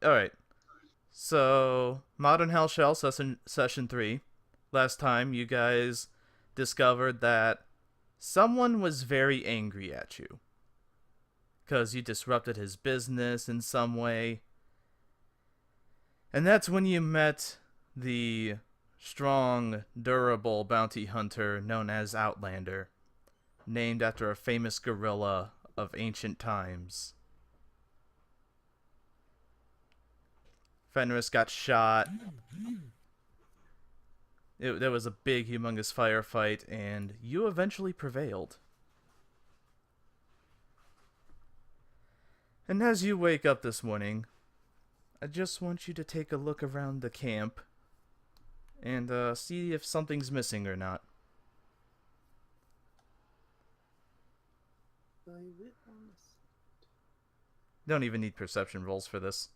Alright. So, Modern Halshal session 3. Last time, you guys discovered that someone was very angry at you. Because you disrupted his business in some way. And that's when you met the strong, durable bounty hunter known as Outlander, named after a famous gorilla of ancient times. Fenris got shot. There was a big, humongous firefight, and you eventually prevailed. And as you wake up this morning, I just want you to take a look around the camp and see if something's missing or not. Don't even need perception rolls for this.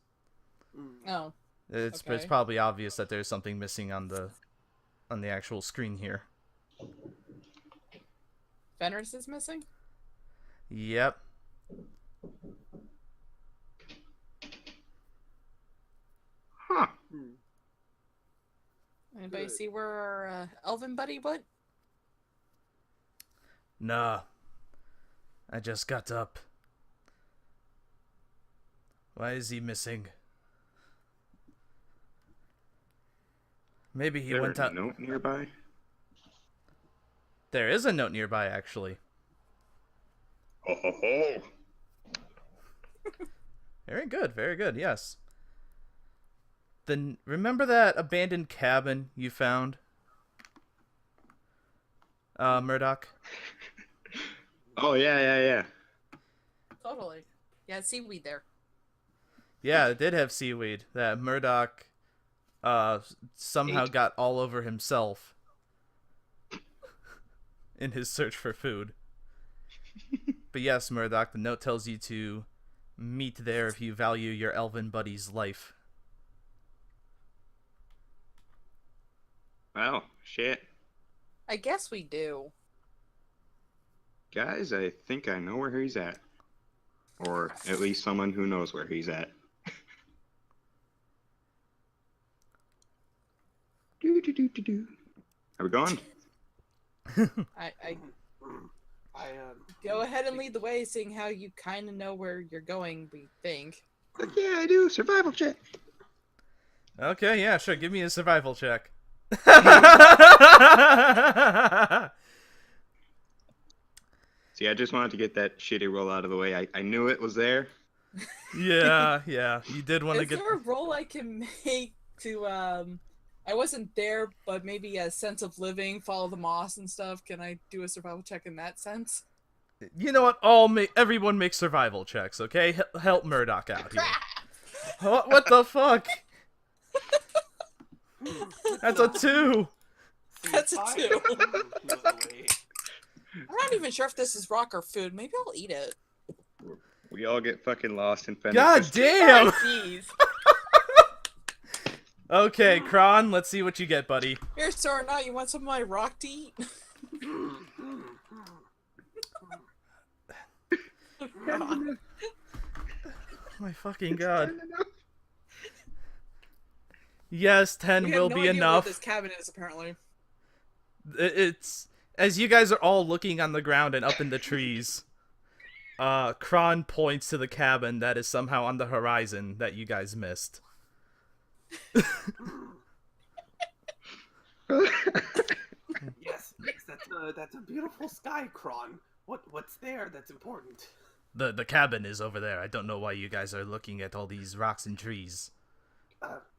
Oh, It's okay. probably obvious that there's something missing on the actual screen here. Fenris is missing? Yep. Huh. Anybody Good. see where our elven buddy went? Nah. I just got up. Why is he missing? Maybe he Is there went a out. note nearby? There is a note nearby, actually. Ho ho ho! Very good, very good, yes. Then remember that abandoned cabin you found? Murdoch? Oh yeah. Totally. Yeah, seaweed there. Yeah, it did have seaweed that Murdoch somehow Ate. got all over himself in his search for food. But yes, Murdoch, the note tells you to meet there if you value your elven buddy's life. Well, shit. I guess we do. Guys, I think I know where he's at. Or at least someone who knows where he's at. Do. Are we going? I I go ahead and lead the way, seeing how you kind of know where you're going. We think. Like, yeah, I do. Survival check. Okay, yeah, sure, give me a survival check. See, I just wanted to get that shitty roll out of the way. I knew it was there. Yeah, you did want to Is get... there a role I can make to I wasn't there, but maybe a sense of living, follow the moss and stuff. Can I do a survival check in that sense? You know what? Everyone make survival checks, okay? Help Murdoch out here. What the fuck? That's a 2. That's a two. No way. I'm not even sure if this is rock or food. Maybe I'll eat it. We all get fucking lost in Fenris. God damn! Jeez. Okay, Kron, let's see what you get, buddy. Here, Sorna, you want some of my rock to eat? Oh my fucking god. Yes, 10 We will have no be idea enough. what this cabin is, apparently. It's... As you guys are all looking on the ground and up in the trees, Kron points to the cabin that is somehow on the horizon that you guys missed. Yes, that's a beautiful sky, Kron. What's there that's important? The cabin is over there. I don't know why you guys are looking at all these rocks and trees.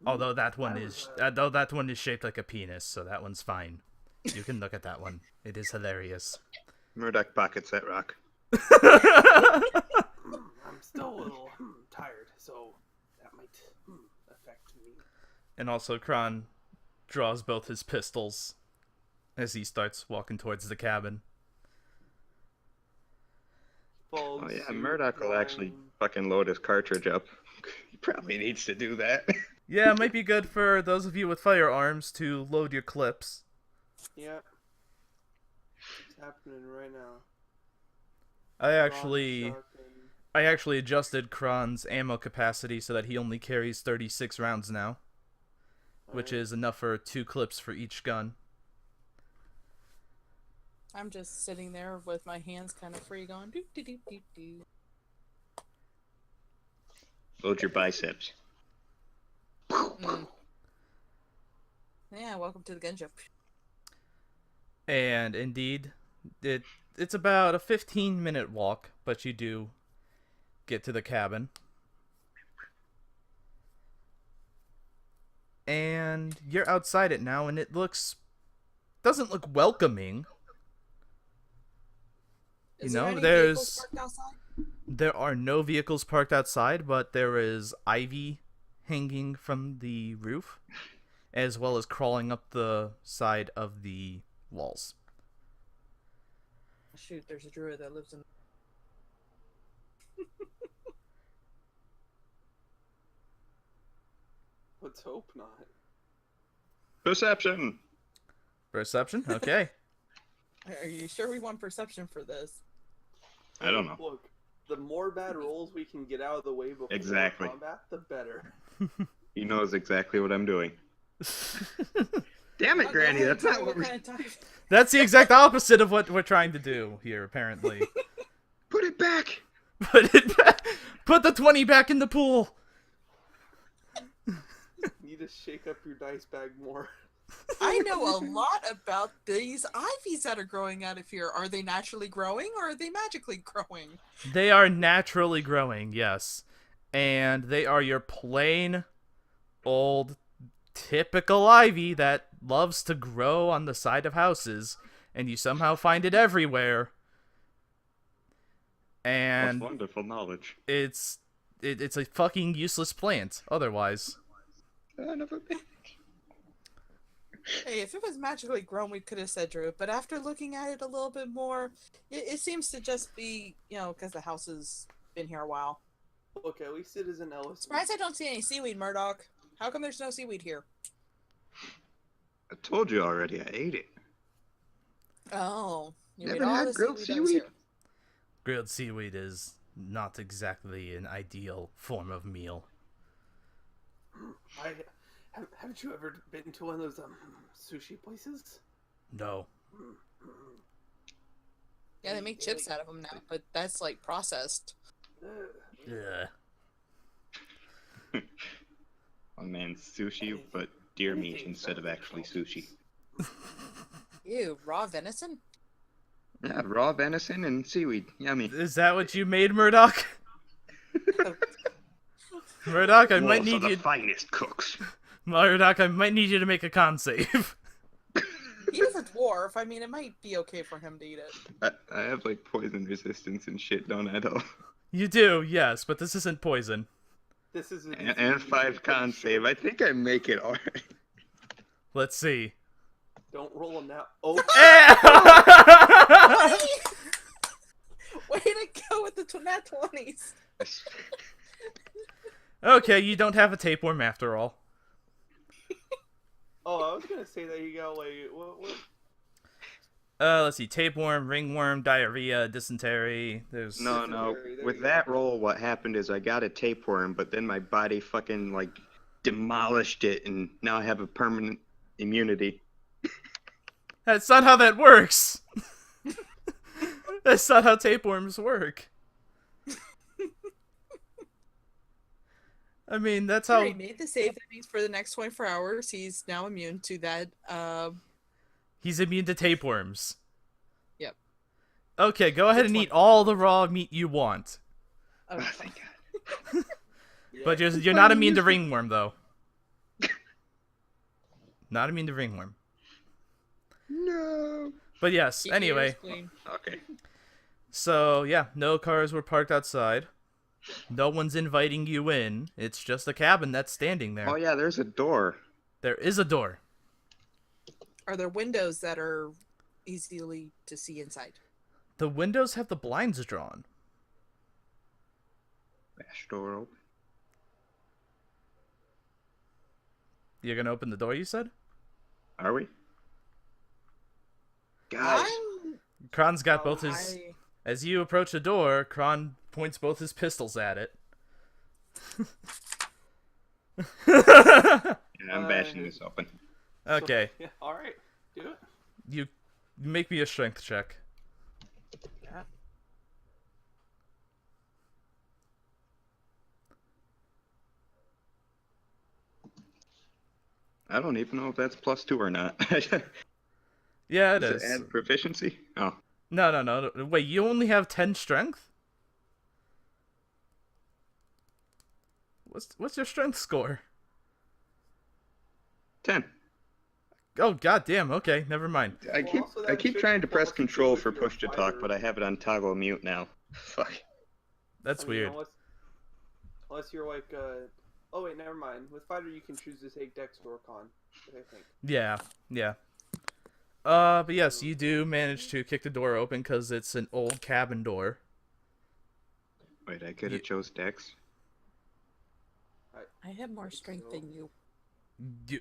Although that one is shaped like a penis, so that one's fine. You can look at that one. It is hilarious. Murdoch pockets that rock. I'm still a little tired, so that might affect me. And also, Kron draws both his pistols as he starts walking towards the cabin. Oh yeah, Murdoch will actually fucking load his cartridge up. He probably needs to do that. Yeah, it might be good for those of you with firearms to load your clips. Yep. It's happening right now. I actually... Sharpen. I actually adjusted Kron's ammo capacity so that he only carries 36 rounds now, which is enough for 2 clips for each gun. I'm just sitting there with my hands kind of free going doo doo doo doo doo. Load your biceps. Yeah, welcome to the gun shop. And indeed, it's about a 15-minute walk, but you do get to the cabin. And you're outside it now, and it doesn't look welcoming. Is there any vehicles parked outside? There are no vehicles parked outside, but there is ivy hanging from the roof, as well as crawling up the side of the walls. Shoot, there's a druid that lives in... Let's hope not. Perception. Perception? Okay. Are you sure we want perception for this? I don't know. Look, the more bad rolls we can get out of the way before combat, the better. He knows exactly what I'm doing. Damn it, Granny, that's not what we're... That's the exact opposite of what we're trying to do here, apparently. Put it back! Put it back! Put the 20 back in the pool! Need to shake up your dice bag more. I know a lot about these ivies that are growing out of here. Are they naturally growing, or are they magically growing? They are naturally growing, yes. And they are your plain, old, typical ivy that loves to grow on the side of houses, and you somehow find it everywhere. And that's wonderful knowledge. It's a fucking useless plant, otherwise. Son of a bitch. Hey, if it was magically grown, we could have said Drew. But after looking at it a little bit more, it seems to just be, because the house has been here a while. Look, at least it is an Ellis. Surprised I don't see any seaweed, Murdoch. How come there's no seaweed here? I told you already, I ate it. Oh, you Never ate all had the grilled seaweed that was seaweed? here. Grilled seaweed is not exactly an ideal form of meal. Haven't you ever been to one of those sushi places? No. Yeah, they make chips out of them now, but that's like processed. Yeah. Oh man, sushi, but deer meat instead of actually sushi. Ew, raw venison? Yeah, raw venison and seaweed. Yummy. Is that what you made, Murdoch? Murdoch, I might need the you. finest cooks. Murdoch, I might need you to make a con save. He is a dwarf. I mean, it might be okay for him to eat it. I have like poison resistance and shit, don't I? Though. You do, yes, but this isn't poison. This is and 5 con save. I think I make it alright. Let's see. Don't roll them now. Oh. Way to go with the nat 20s. Okay, you don't have a tapeworm after all. Oh, I was gonna say that you got like what? Let's see, tapeworm, ringworm, diarrhea, dysentery. There's No. With that roll, what happened is I got a tapeworm, but then my body fucking like demolished it, and now I have a permanent immunity. That's not how that works. That's not how tapeworms work. I mean, that's how... He made the save that means for the next 24 hours, he's now immune to that, He's immune to tapeworms. Yep. Okay, go ahead and eat all the raw meat you want. Oh, thank God. But you're not immune to ringworm, though. Not immune to ringworm. No. But yes, keep anyway. your ears clean. Okay. So, yeah, no cars were parked outside. No one's inviting you in. It's just a cabin that's standing there. Oh yeah, there's a door. There is a door. Are there windows that are easily to see inside? The windows have the blinds drawn. Bash door open. You're gonna open the door, you said? Are we? Guys. Kron's got both his... As you approach the door, Kron points both his pistols at it. Yeah, I'm bashing this open. Okay. So, yeah, all right, do it. You make me a strength check. Yeah. I don't even know if that's +2 or not. Yeah, it Does is. it add proficiency? Oh. No. Wait, you only have 10 strength? What's your strength score? 10. Oh, goddamn. Okay, never mind. I Well, keep also I that keep should trying to press also control show for if you're a push to talk, fighter. but I have it on toggle mute now. Fuck. That's I mean, weird. Unless you're like, oh wait, never mind. With fighter, you can choose to take Dex or Con, I think. Yeah. But yes, you do manage to kick the door open because it's an old cabin door. Wait, I could have chose Dex. I have more strength than you. You...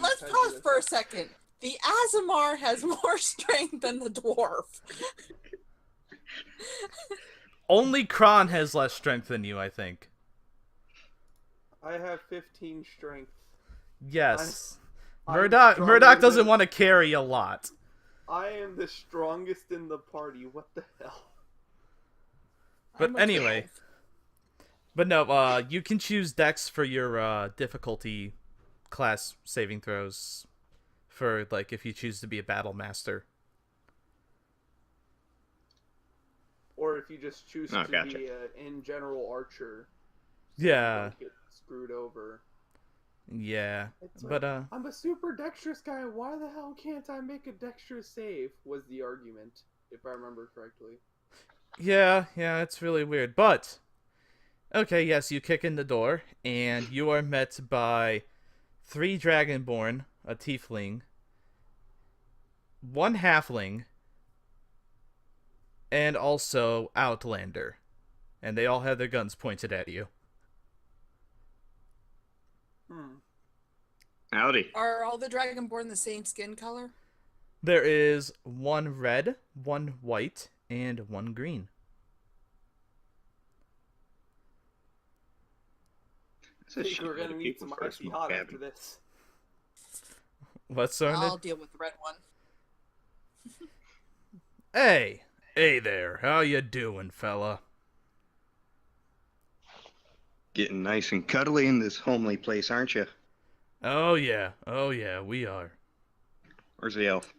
Let's pause for a second. The Azamar has more strength than the dwarf. Only Kron has less strength than you, I think. I have 15 strength. Yes. I'm Murdoch stronger doesn't than- want to carry a lot. I am the strongest in the party. What the hell? But I'm a anyway. 12. But no, you can choose Dex for your difficulty class saving throws for, like, if you choose to be a battle master. Or if you just choose Oh, to gotcha. be in general archer. So Yeah. You don't get screwed over. Yeah. It's But, like, I'm a super dexterous guy. Why the hell can't I make a dexterous save? Was the argument, if I remember correctly. yeah, it's really weird. But, okay, yes, you kick in the door, and you are met by 3 Dragonborn, a Tiefling, 1 Halfling, and also Outlander. And they all have their guns pointed at you. Howdy. Are all the Dragonborn the same skin color? There is 1 red, 1 white, and 1 green. That's a I think we're shitload gonna of need people some for a icy small hot cabin. after this. What's I'll Sarnid? deal with the red one. Hey there, how you doing, fella? Getting nice and cuddly in this homely place, aren't you? Oh yeah, we are. Where's the elf?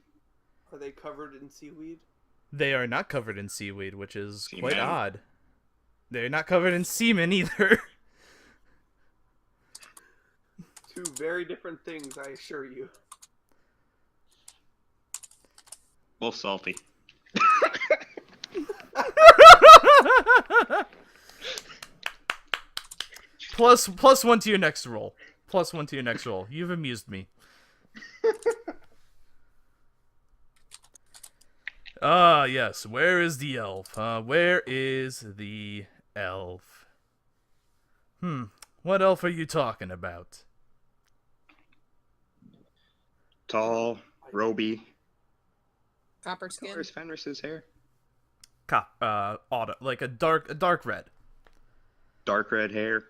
Are they covered in seaweed? They are not covered in seaweed, which is quite Seamen. odd. They're not covered in semen either. Two very different things, I assure you. Both salty. plus 1 to your next roll. Plus 1 to your next roll. You've amused me. Ah, yes. Where is the elf? Where is the elf? What elf are you talking about? Tall, roby. Copper What skin. color is Fenris's hair? Autumn, like a dark red. Dark red hair.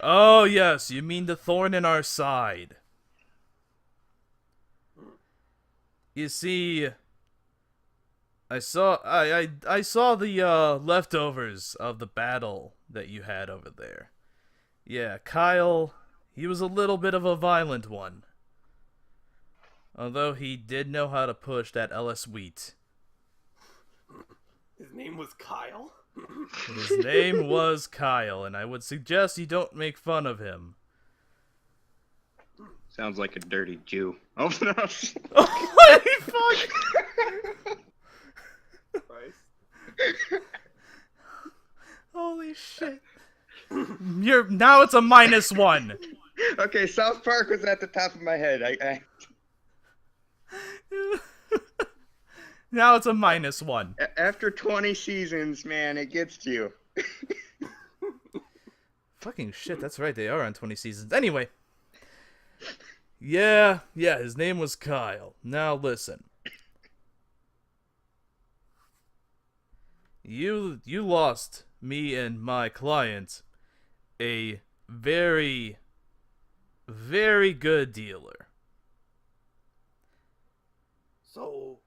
Oh yes, you mean the thorn in our side. You see, I saw the leftovers of the battle that you had over there. Yeah, Kyle, he was a little bit of a violent one. Although he did know how to push that LS wheat. His name was Kyle? His name was Kyle, and I would suggest you don't make fun of him. Sounds like a dirty Jew. Oh no. Holy fuck! Christ. Holy shit. Now it's a -1. Okay, South Park was at the top of my head. Now it's a -1. After 20 seasons, man, it gets to you. Fucking shit, that's right, they are on 20 seasons. Anyway. Yeah, his name was Kyle. Now listen. You lost me and my client a very, very good dealer. So,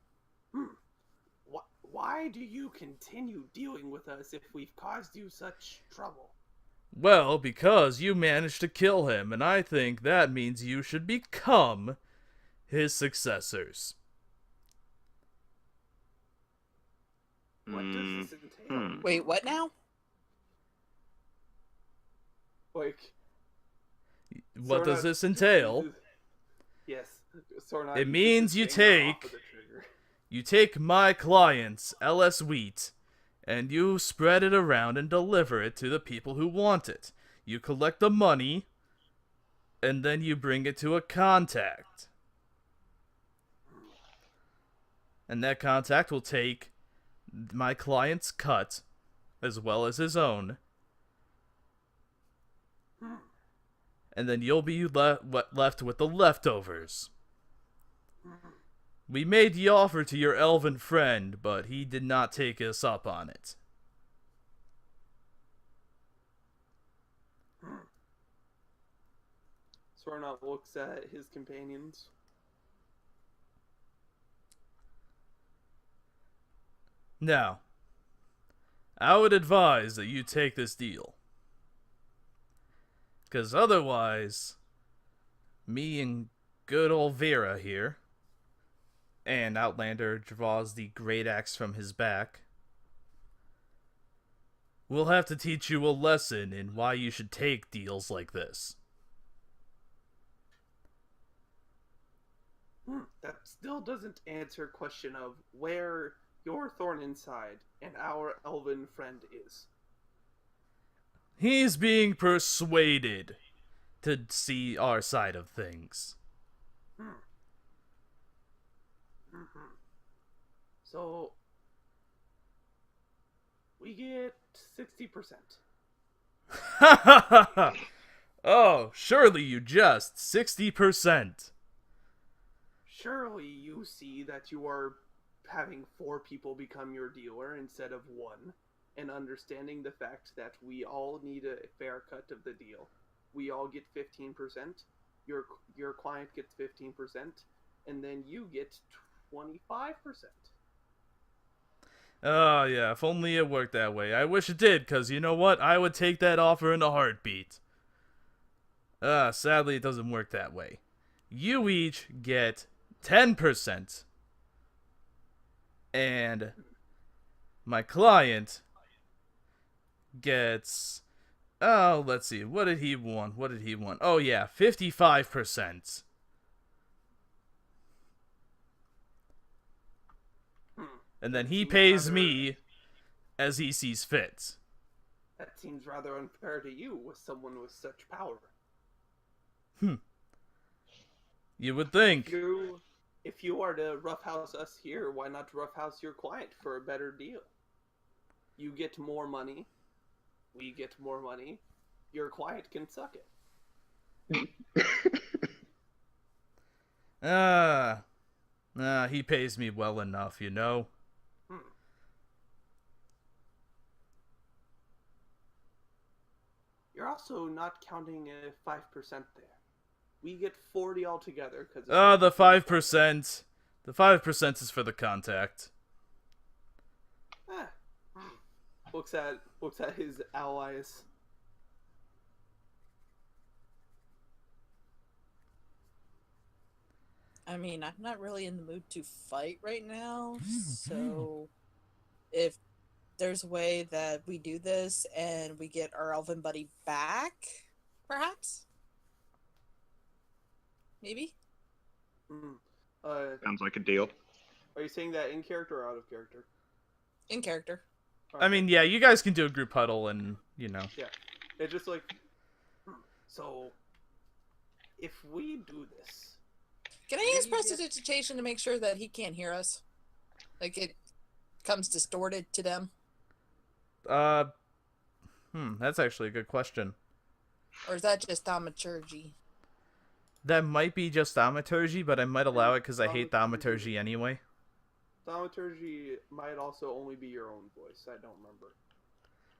why do you continue dealing with us if we've caused you such trouble? Well, because you managed to kill him, and I think that means you should become his successors. What does this entail? Wait, what now? Like, What does Sorna this entail? Yes, Sorna It uses means his you finger off take- of the trigger. You take my client's LS wheat, and you spread it around and deliver it to the people who want it. You collect the money, and then you bring it to a contact. And that contact will take my client's cut, as well as his own. And then you'll be left with the leftovers. We made the offer to your elven friend, but he did not take us up on it. Sorna looks at his companions. Now, I would advise that you take this deal. Because otherwise, me and good old Vera here, and Outlander draws the great axe from his back, we'll have to teach you a lesson in why you should take deals like this. That still doesn't answer question of where your thorn inside and our elven friend is. He's being persuaded to see our side of things. So, we get 60%. Oh, surely you just 60%. Surely you see that you are having 4 people become your dealer instead of 1, and understanding the fact that we all need a fair cut of the deal. We all get 15%, your client gets 15%, and then you get 25%. Oh, yeah, if only it worked that way. I wish it did, because you know what? I would take that offer in a heartbeat. Sadly, it doesn't work that way. You each get 10%. And my client gets... Oh, let's see. What did he want? Oh, yeah, 55%. And then he pays me as he sees fit. That seems rather unfair to you with someone with such power. You would think. If you are to roughhouse us here, why not roughhouse your client for a better deal? You get more money. We get more money. Your client can suck it. He pays me well enough, you know? You're also not counting a 5% there. We get 40 altogether because The 5%. The 5% is for the contact. Looks at his allies. I mean, I'm not really in the mood to fight right now, so if there's a way that we do this and we get our elven buddy back, perhaps? Maybe? Sounds like a deal. Are you saying that in character or out of character? In character. I mean, yeah, you guys can do a group huddle and, you know. Yeah. It's just like... So, if we do this... Can I use prestidigitation to make sure that he can't hear us? Like, it comes distorted to them? That's actually a good question. Or is that just thaumaturgy? That might be just thaumaturgy, but I might allow it because I hate thaumaturgy anyway. Thaumaturgy might also only be your own voice. I don't remember.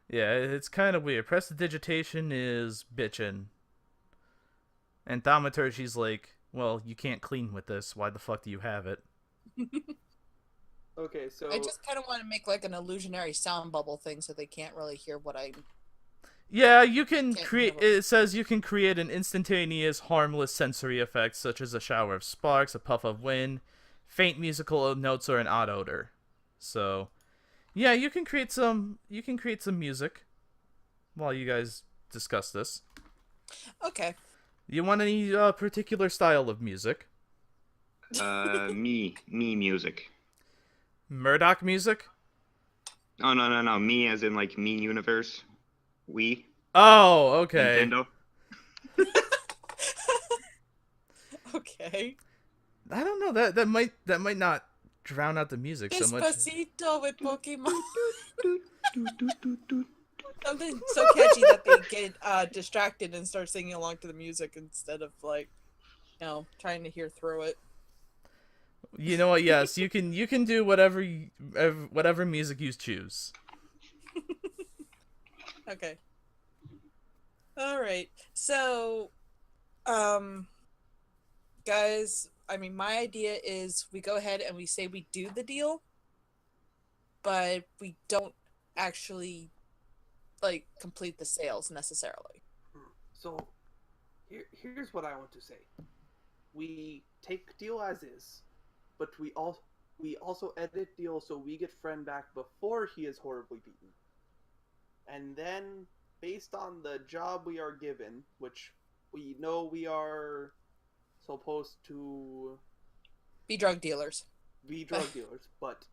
Yeah, it's kind of weird. Prestidigitation is bitchin'. And thaumaturgy's like, well, you can't clean with this. Why the fuck do you have it? Okay, so I just kind of want to make like an illusionary sound bubble thing so they can't really hear what I'm. Yeah, you can Can't create. hear what- It says you can create an instantaneous, harmless sensory effect, such as a shower of sparks, a puff of wind, faint musical notes, or an odd odor. So, yeah, you can create some. You can create some music while you guys discuss this. Okay. You want any particular style of music? Me music. Murdoch music? Oh no, me as in like me universe. We Oh, okay. Nintendo. Okay. I don't know. That might not drown out the music so much. Despacito with Pokemon. Something so catchy that they get distracted and start singing along to the music instead of like, trying to hear through it. You know what? Yes, you can do whatever music you choose. Okay. All right. So, guys, I mean, my idea is we go ahead and we say we do the deal, but we don't actually like complete the sales necessarily. So, here's what I want to say. We take deal as is, but we also edit deal so we get friend back before he is horribly beaten. And then, based on the job we are given, which we know we are supposed to Be drug dealers. be drug dealers, but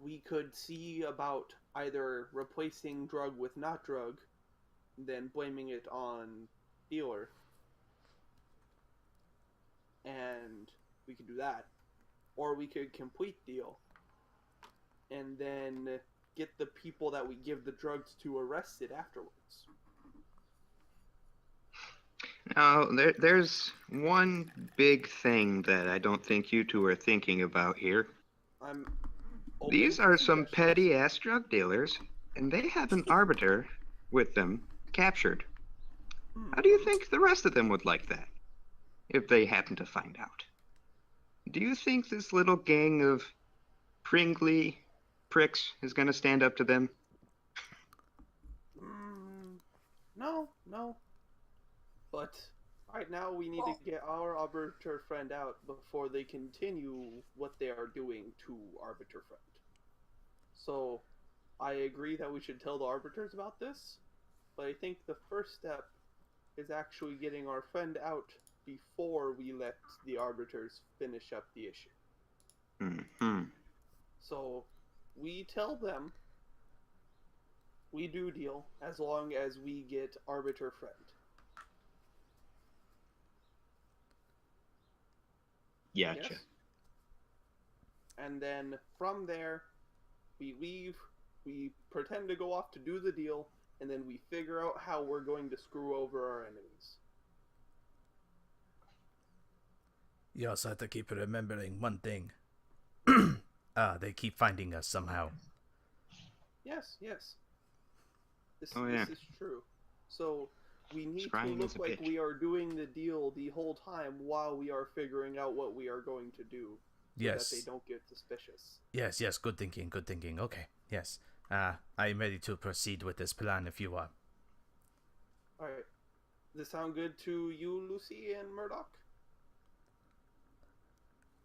we could see about either replacing drug with not drug, then blaming it on dealer. And we could do that. Or we could complete deal and then get the people that we give the drugs to arrested afterwards. Now, there's one big thing that I don't think you two are thinking about here. I'm These are some petty-ass drug dealers, and they have an arbiter with them captured. How do you think the rest of them would like that, if they happen to find out? Do you think this little gang of pringly pricks is going to stand up to them? No. But right now we need to get our arbiter friend out before they continue what they are doing to arbiter friend. So I agree that we should tell the arbiters about this, but I think the first step is actually getting our friend out before we let the arbiters finish up the issue. Mm-hmm. So we tell them we do deal as long as we get arbiter friend. Gotcha. Yes? And then from there, we leave, we pretend to go off to do the deal, and then we figure out how we're going to screw over our enemies. You also have to keep remembering one thing. They keep finding us somehow. Yes. This is true. So we need Scrying to is look a like bitch. we are doing the deal the whole time while we are figuring out what we are going to do. So Yes. that they don't get suspicious. Yes, good thinking. Okay, yes. I am ready to proceed with this plan if you are. Alright. Does this sound good to you, Lucy and Murdoch?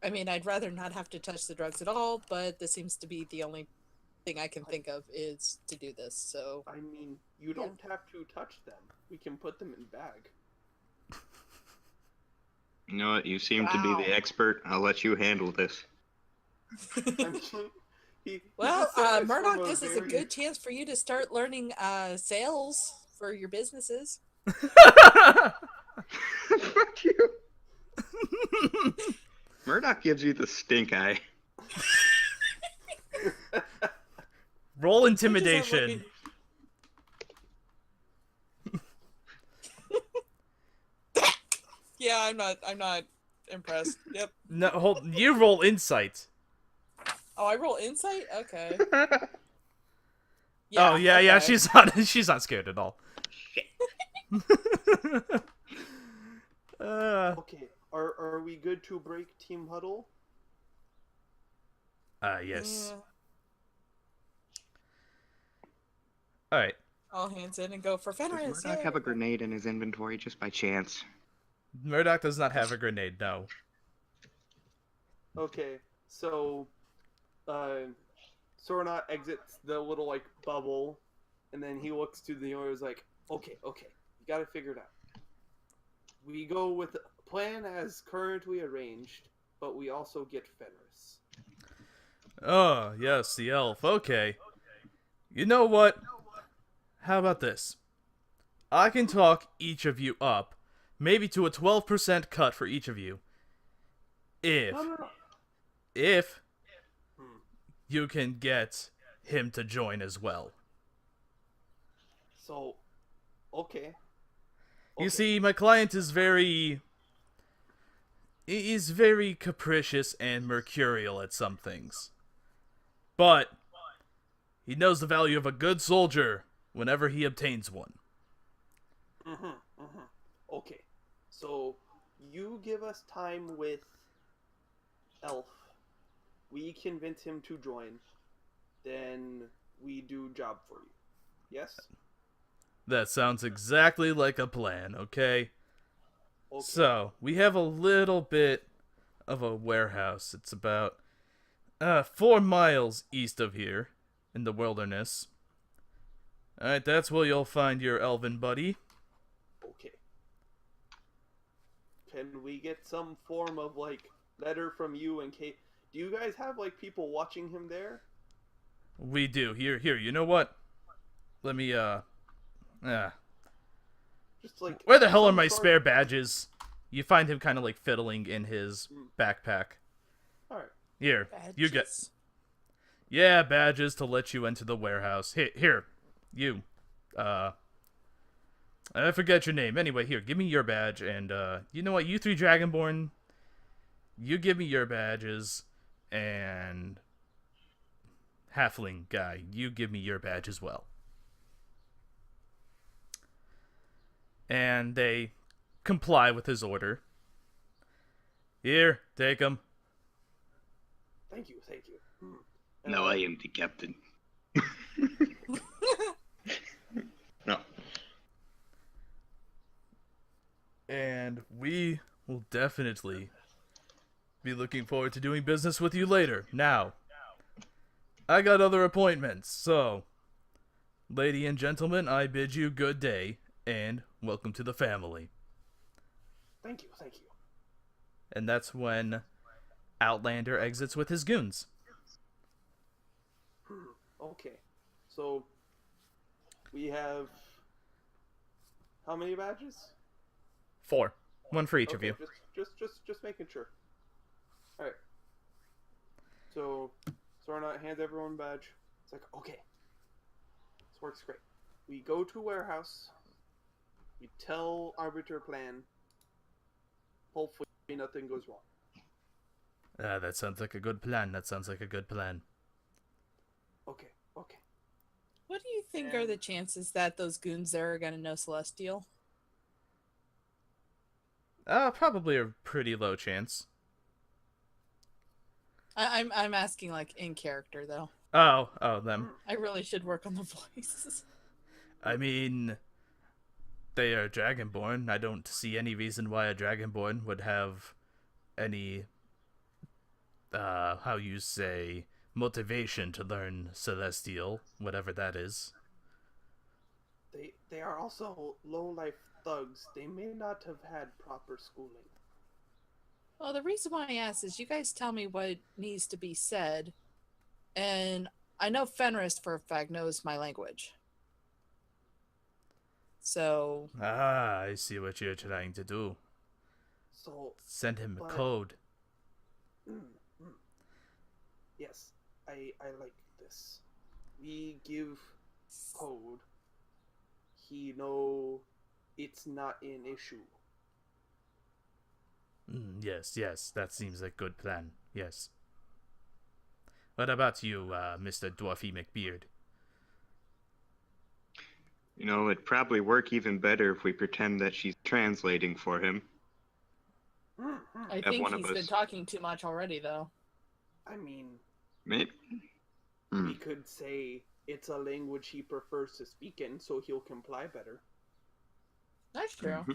I mean, I'd rather not have to touch the drugs at all, but this seems to be the only thing I can think of is to do this, so... I mean, you don't have to touch them. We can put them in bag. You know what? You seem to be the expert. I'll let you handle this. Well, Murdoch, this is a good chance for you to start learning sales for your businesses. Fuck you. Murdoch gives you the stink eye. Roll intimidation. Yeah, I'm not Impressed. Yep. No, hold. You roll insight. Oh, I roll insight? Okay. Oh Yeah. yeah, okay. yeah. She's not. She's not scared at all. Okay, are we good to break team huddle? Yes. Mm, All right. all hands in and go for Does Fenris. Murdoch Yay. have a grenade in his inventory just by chance? Murdoch does not have a grenade. No. Okay, so Sorna exits the little like bubble, and then he looks to the others like, okay, you gotta figure it out. We go with a plan as currently arranged, but we also get Fenris. Oh yes, the elf. Okay. You know what? How about this? I can talk each of you up, maybe to a 12% cut for each of you. If No. if Hmm. you can get him to join as well. So, okay. You Okay. see, my client is very capricious and mercurial at some things. But he knows the value of a good soldier whenever he obtains one. Okay. So, you give us time with Elf. We convince him to join. Then we do job for you. Yes? That sounds exactly like a plan, okay? Okay. So, we have a little bit of a warehouse. It's about 4 miles east of here, in the wilderness. Alright, that's where you'll find your elven buddy. Okay. Can we get some form of, like, letter from you in case... Do you guys have, like, people watching him there? We do. Here, you know what? Let me, Just, like... Where the hell are some my sort spare of- badges? You find him kind of like fiddling in his backpack. Alright. Here, you get... Badges? Yeah, badges to let you into the warehouse. Here, you. I forget your name. Anyway, here, give me your badge, and, you know what? You 3 Dragonborn, you give me your badges, and... Halfling guy, you give me your badge as well. And they comply with his order. Here, take him. Thank you. No, I am the captain. No. And we will definitely be looking forward to doing business with you later. Now, I got other appointments, so, lady and gentlemen, I bid you good day, and welcome to the family. Thank you. And that's when Outlander exits with his goons. Okay. So, we have... How many badges? 4. 1 for each of Okay, you. Just making sure. Alright. So, Sorna hands everyone a badge. It's like, okay. This works great. We go to warehouse. We tell Arbiter plan. Hopefully nothing goes wrong. That sounds like a good plan. Okay. What do you think are the chances that those goons there are gonna know Celestial? Probably a pretty low chance. I'm asking like in character though. Oh, them. I really should work on the voices. I mean, they are Dragonborn. I don't see any reason why a Dragonborn would have any, how you say, motivation to learn Celestial, whatever that is. They are also low-life thugs. They may not have had proper schooling. Well, the reason why I ask is you guys tell me what needs to be said, and I know Fenris for a fact knows my language. So... I see what you're trying to do. So, Send him a But- code. yes, I like this. We give code. He know it's not an issue. Yes, yes, that seems a good plan. Yes. What about you, Mr. Dwarfy McBeard? You know, it'd probably work even better if we pretend that she's translating for him. I Have think one of he's been us. talking too much already, though. I mean, Maybe. we could say it's a language he prefers to speak in, so he'll comply better. That's true.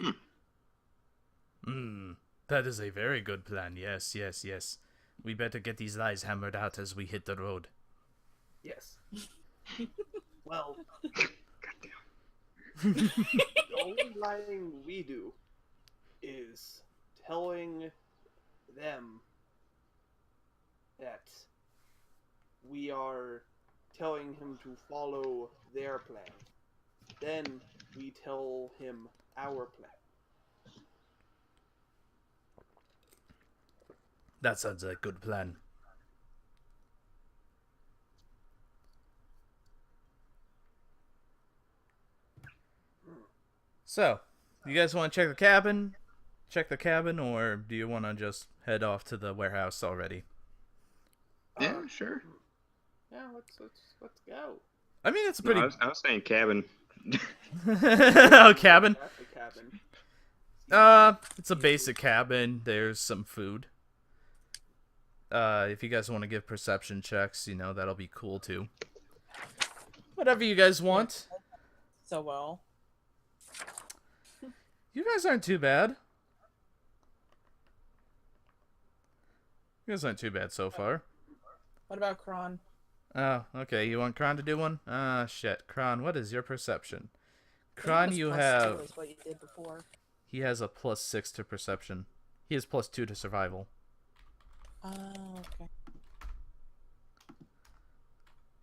That is a very good plan. Yes, yes, yes. We better get these lies hammered out as we hit the road. Yes. Well, Goddamn. the only lying we do is telling them that we are telling him to follow their plan. Then we tell him our plan. That sounds like a good plan. So, you guys want to check the cabin? Check the cabin, or do you want to just head off to the warehouse already? Yeah, sure. Yeah, let's go. I mean, it's a No, pretty... I was saying cabin. Oh, cabin? At the cabin. It's a basic cabin. There's some food. If you guys want to give perception checks, you know, that'll be cool too. Whatever you guys want. So well. You guys aren't too bad. You guys aren't too bad so far. What about Kron? Oh, okay. You want Kron to do one? Ah, shit. Kron, what is your perception? I think it Kron, was you +2 have... is what you did before. He has a +6 to perception. He has +2 to survival. Oh, okay.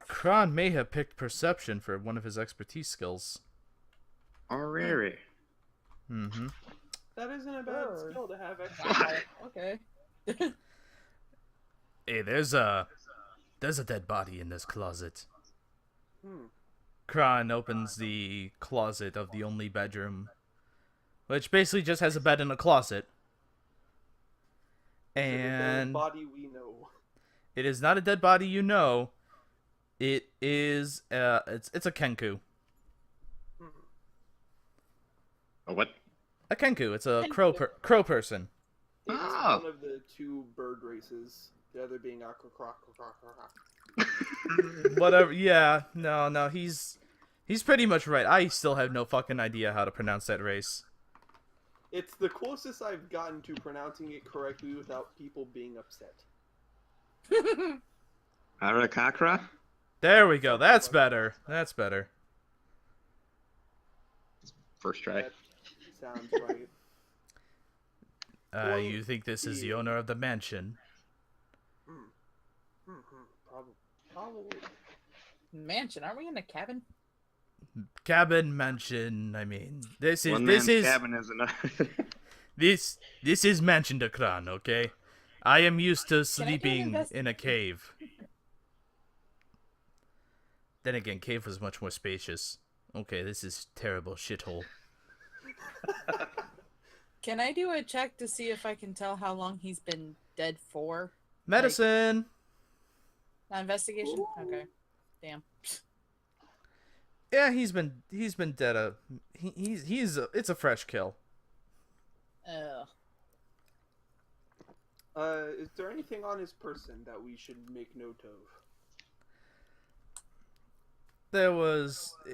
Kron may have picked perception for one of his expertise skills. Alrighty. Mm-hmm. That isn't a bad Sure. skill to have extra. Wow. Okay. Hey, there's a dead body in this closet. Hmm. Kron opens the closet of the only bedroom, which basically just has a bed and a closet. Is it a dead And body we know. it is not a dead body, you know. It is it's a kenku. A what? A kenku. It's a crow person. It's Oh. one of the two bird races. The other being Akakrak. Whatever. Yeah. No. He's pretty much right. I still have no fucking idea how to pronounce that race. It's the closest I've gotten to pronouncing it correctly without people being upset. Arakakra? There we go. That's better. That's better. First try. That sounds right. Well, You think this is the owner of the mansion? Probably. Mansion, aren't we in a cabin? Cabin, mansion. I mean, this One man's is cabin is another. this is mansion de Kran, okay? I am used to Can I do an sleeping in a cave. Then again, cave was much more spacious. Okay, this is terrible shithole. Can I do a check to see if I can tell how long he's been dead for? Medicine. Investigation? Okay. Damn. Yeah, he's been dead. It's a fresh kill. Ugh. Is there anything on his person that we should make note of?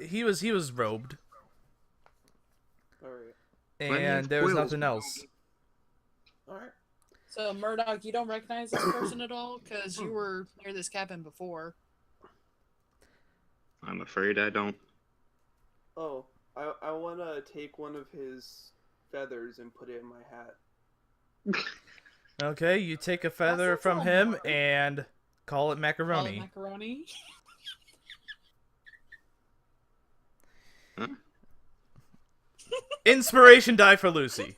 He was robed, Alright. and there was Quills. nothing else. Alright. So, Murdoch, you don't recognize this person at all? Because you were near this cabin before. I'm afraid I don't. Oh, I want to take one of his feathers and put it in my hat. Okay, you take a feather That's from not him hard. and call it Call it macaroni. macaroni. Huh? Inspiration die for Lucy.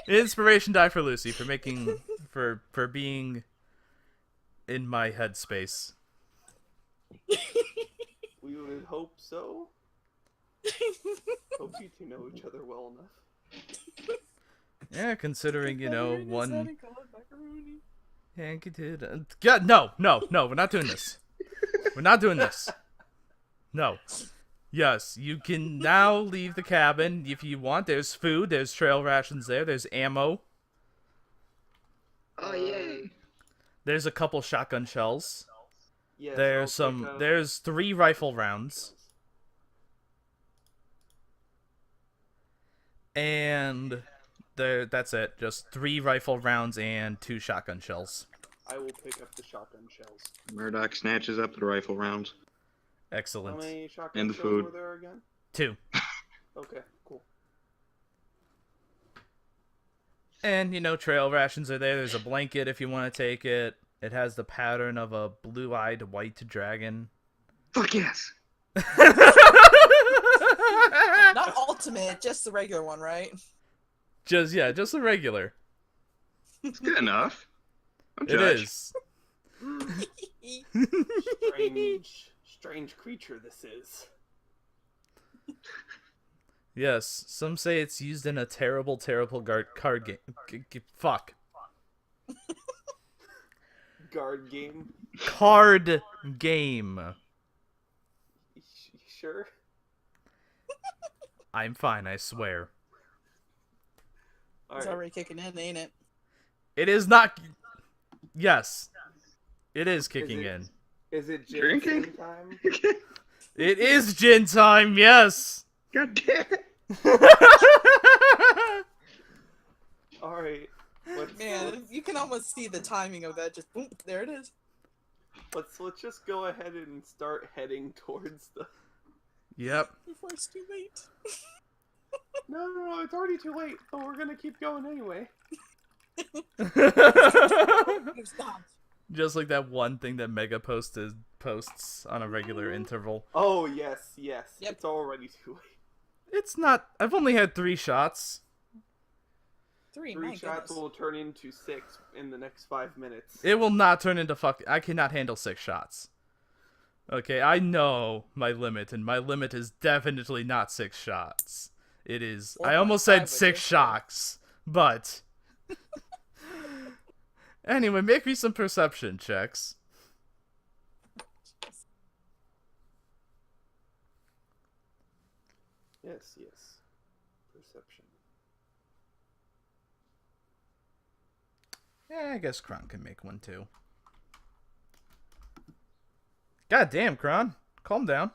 Inspiration die for Lucy for making for being in my headspace. We would hope so. Hope you two know each other well enough. Yeah, considering, one... Call it macaroni. God, no, we're not doing this. We're not doing this. No. Yes, you can now leave the cabin if you want. There's food, there's trail rations there, there's ammo. Oh, yay. There's a couple shotgun shells. Yes, There's 3 rifle rounds. And that's it. Just 3 rifle rounds and 2 shotgun shells. I will pick up the shotgun shells. Murdoch snatches up the rifle rounds. Excellent. How many shotgun And the shells food. were there again? 2. Okay, cool. And, trail rations are there. There's a blanket if you want to take it. It has the pattern of a blue-eyed white dragon. Fuck yes. Not ultimate, just the regular one, right? Just a regular. It's good enough. Don't It judge. is. Strange creature this is. Yes, some say it's used in a terrible card game. Fuck. Guard game? Card game. Sure? I'm fine, I swear. It's already kicking in, ain't it? It is not... Yes. It is kicking in. Is it Drinking? gin time? It is gin time, yes! God damn it. Alright. Man, you can almost see the timing of that. Just boom, there it is. Let's just go ahead and start heading towards the... Yep. Before it's too late. No, it's already too late, but we're gonna keep going anyway. Stop. Just like that one thing that Mega posts on a regular interval. Oh, yes. Yep. It's already too late. It's not... I've only had 3 shots. 3, 3 my shots goodness. will turn into 6 in the next 5 minutes. It will not turn into I cannot handle 6 shots. Okay, I know my limit, and my limit is definitely not 6 shots. It is... I almost 4.5 said with 6 this shocks, but... Anyway, make me some perception checks. Yes. Perception. Yeah, I guess Kron can make one too. God damn, Kron. Calm down.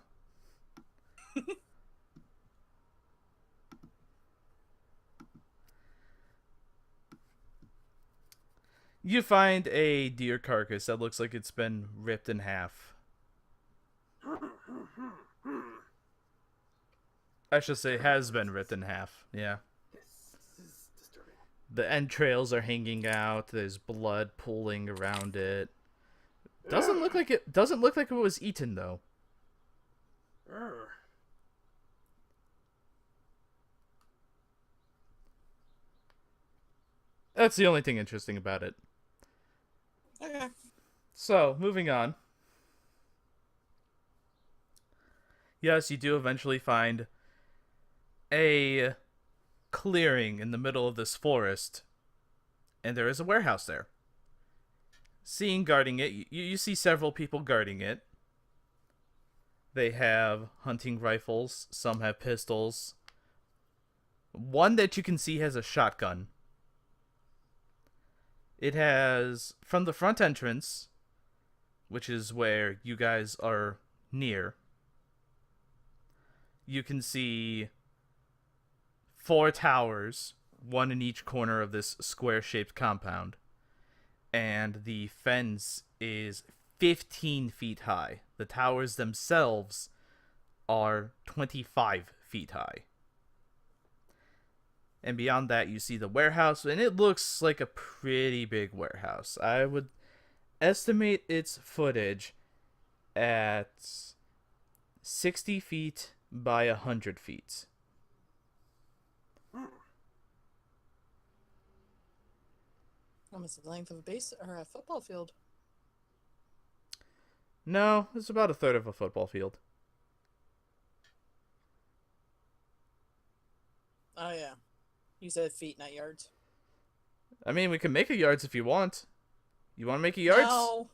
You find a deer carcass that looks like it's been ripped in half. I should say has been ripped in half. Yeah. This is disturbing. The entrails are hanging out. There's blood pooling around it. Doesn't look like it was eaten though. That's the only thing interesting about it. Okay. So, moving on. Yes, you do eventually find a clearing in the middle of this forest, and there is a warehouse there. Guarding it, you see several people guarding it. They have hunting rifles, some have pistols. One that you can see has a shotgun. It has, from the front entrance, which is where you guys are near, you can see 4 towers, one in each corner of this square-shaped compound. And the fence is 15 feet high. The towers themselves are 25 feet high. And beyond that, you see the warehouse, and it looks like a pretty big warehouse. I would estimate its footage at 60 feet by 100 feet. Almost the length of a base or a football field. No, it's about a third of a football field. Oh yeah. You said feet, not yards. I mean, we can make a yards if you want. You want to make a yards? No.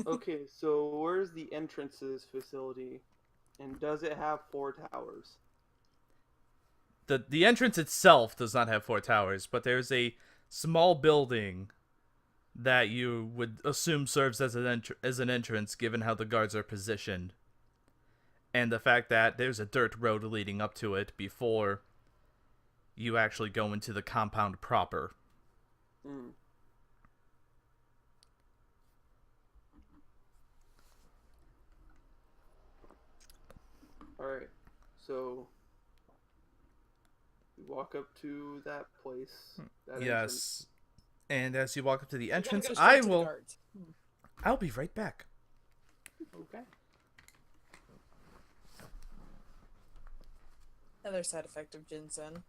Okay, so where's the entrance to this facility? And does it have 4 towers? The entrance itself does not have 4 towers, but there's a small building that you would assume serves as an entrance, given how the guards are positioned, and the fact that there's a dirt road leading up to it before you actually go into the compound proper. Hmm. Alright, so we walk up to that place. That entrance. Yes. And as you walk up to the You gotta entrance, go straight to the I'll guards. be right back. Okay. Another side effect of ginseng.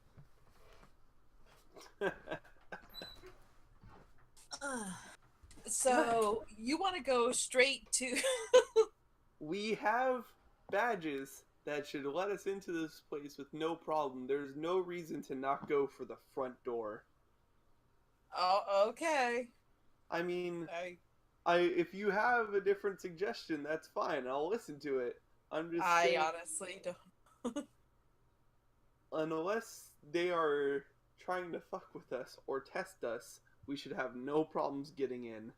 So you want to go straight to? We have badges that should let us into this place with no problem. There's no reason to not go for the front door. Oh, okay. I mean, if you have a different suggestion, that's fine. I'll listen to it. I'm just saying, honestly don't. unless they are trying to fuck with us or test us, we should have no problems getting in.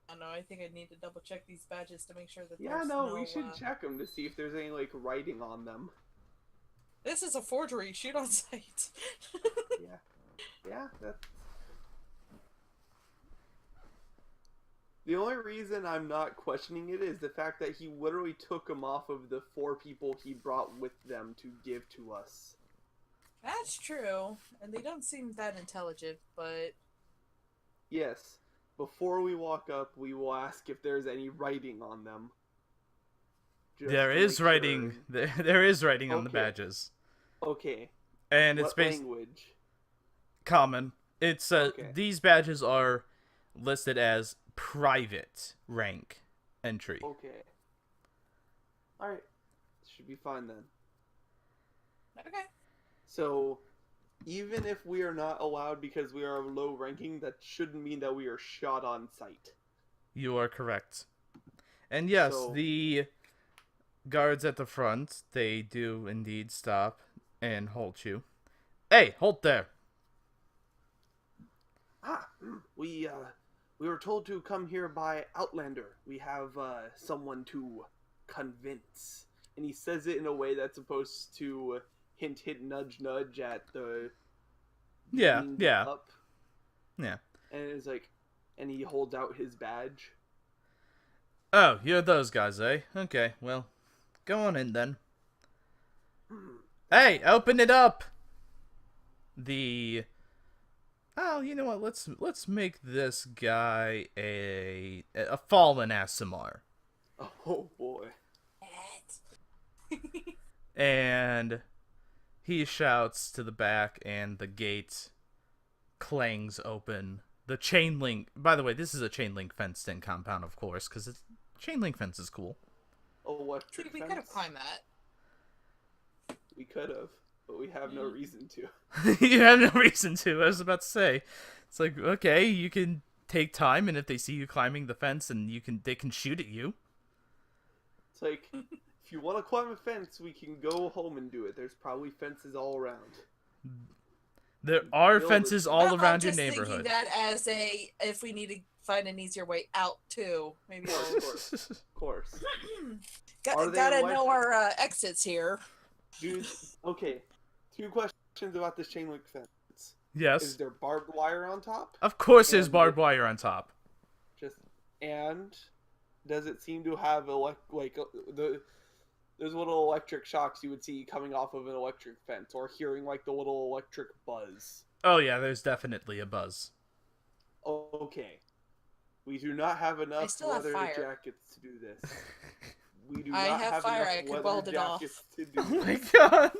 I don't know. I think I need to double check these badges to make sure that. Yeah, there's no, we should no, check them to see if there's any, like, writing on them. This is a forgery. Shoot on sight. Yeah, that's... The only reason I'm not questioning it is the fact that he literally took them off of the 4 people he brought with them to give to us. That's true, and they don't seem that intelligent, but Yes, before we walk up, we will ask if there's any writing on them. Just There to is make writing. sure. There is writing on the Okay. badges, Okay. and it's What based language? common. It's Okay. These badges are listed as private rank entry. Okay. Alright. Should be fine then. okay. So, even if we are not allowed because we are low ranking, that shouldn't mean that we are shot on sight. You are correct. And yes, So- the guards at the front, they do indeed stop and halt you. Hey, halt there! We were told to come here by Outlander. We have someone to convince. And he says it in a way that's supposed to hint, nudge, nudge at the Yeah, being yeah. up. Yeah. And it's like, and he holds out his badge. Oh, you're those guys, eh? Okay, well, go on in then. Hey, open it up! Oh, you know what? Let's make this guy a fallen Asimar. Oh boy. And he shouts to the back, and the gate clangs open. The chain link. By the way, this is a chain link fenced-in compound, of course, because chain link fence is cool. Electric See, we fence? could have climbed that. We could have, but we have no reason to. You have no reason to. I was about to say, it's like, okay, you can take time, and if they see you climbing the fence, and they can shoot at you. It's like, if you want to climb a fence, we can go home and do it. There's probably fences all around. There are Build fences it. all Well, around I'm your just neighborhood. thinking that as if we need to find an easier way out too. Maybe Of we'll course. Of course. Are they gotta electric? know our exits here. Dude, okay. 2 questions about this chain link fence. Is Yes. there barbed wire on top? Of course there's And barbed wire on top. And does it seem to have those little electric shocks you would see coming off of an electric fence, or hearing like the little electric buzz? Oh yeah, there's definitely a buzz. Okay. We do not have enough still have leather fire. jackets to do this. We do I not have have fire, enough I could leather weld it off. jackets to do Oh my this. god.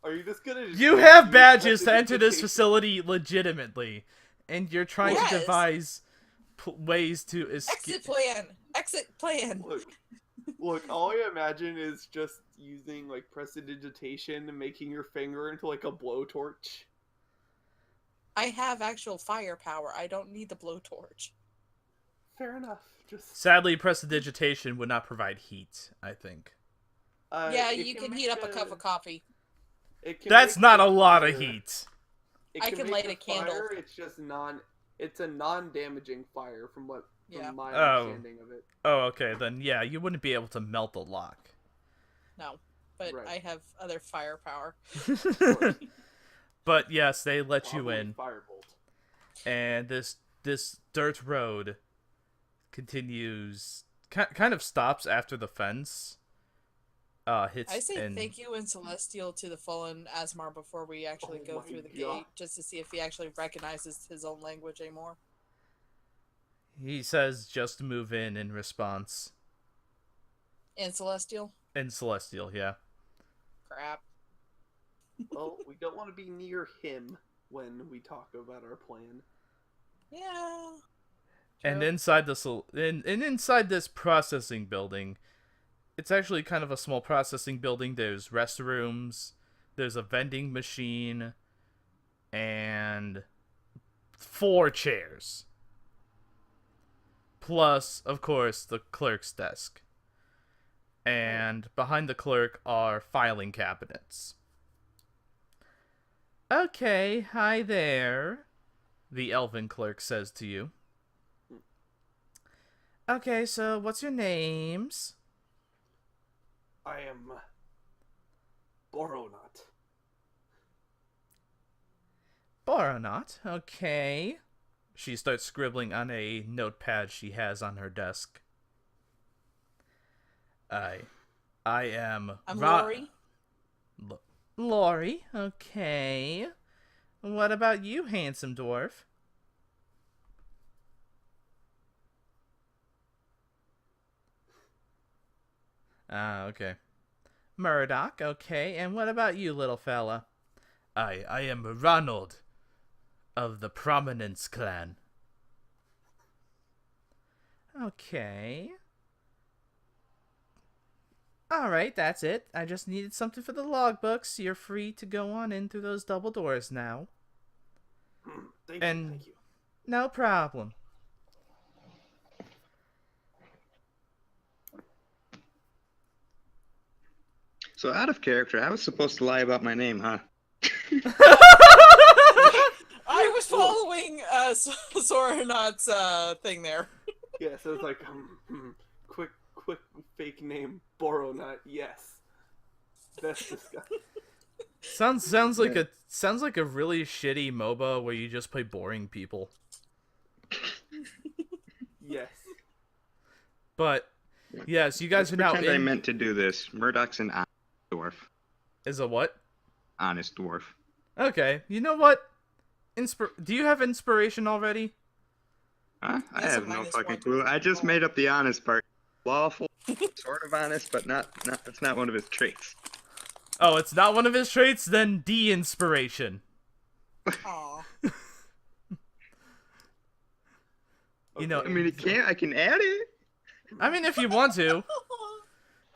Are you just gonna You have use badges to enter this identification? facility legitimately, and you're trying to Yes. devise ways to escape. Exit plan. Exit plan. Look, Look, all I imagine is just using like prestidigitation and making your finger into like a blowtorch. I have actual firepower. I don't need the blowtorch. Fair enough. Just Sadly, prestidigitation would not provide heat, I think. Yeah, it you can make heat up a cup of coffee. It can That's make not the a lot of fire- heat. It I can can make light the a candle. Fire, it's just it's a non-damaging fire from Yeah. my Oh. understanding of it. Oh, okay, then yeah, you wouldn't be able to melt a lock. No, but Right. I have other firepower. But yes, they let you Probably in, Firebolt. and this dirt road continues, kind of stops after the fence hits. I say and thank you and Celestial to the fallen Asmar before we actually Oh go my through the God. gate, just to see if he actually recognizes his own language anymore. he says just move in response. And Celestial? In Celestial, yeah. Crap. Well, we don't want to be near him when we talk about our plan. Yeah. And True. inside this processing building, it's actually kind of a small processing building. There's restrooms, there's a vending machine, and 4 chairs. Plus, of course, the clerk's desk. And behind the clerk are filing cabinets. Okay, hi there, the elven clerk says to you. Okay, so what's your names? I am Boronot. Boronot, okay. She starts scribbling on a notepad she has on her desk. I am... I'm Lori. Lori, okay. What about you, handsome dwarf? Ah, okay. Murdoch, okay. And what about you, little fella? I am Ronald of the Prominence Clan. Okay. Alright, that's it. I just needed something for the logbooks. You're free to go on in through those double doors now. Thank you. No problem. So out of character, I was supposed to lie about my name, huh? I was following Soranot's thing there. Yeah, so it's like, quick fake name, Boronot, yes. That's disgusting. Sounds like a really shitty MOBA where you just play boring people. Yes. But yes, you guys are now Pretend I in. meant to do this. Murdoch's an honest dwarf. Is a what? Honest dwarf. Okay, you know what? Do you have inspiration already? Huh? I That's a have no minus fucking one. clue. I just made up the honest part. Lawful, sort of honest, but not. That's not one of his traits. Oh, it's not one of his traits? Then de-inspiration. Aw. You know, I mean, I can add it. I mean, if you want to,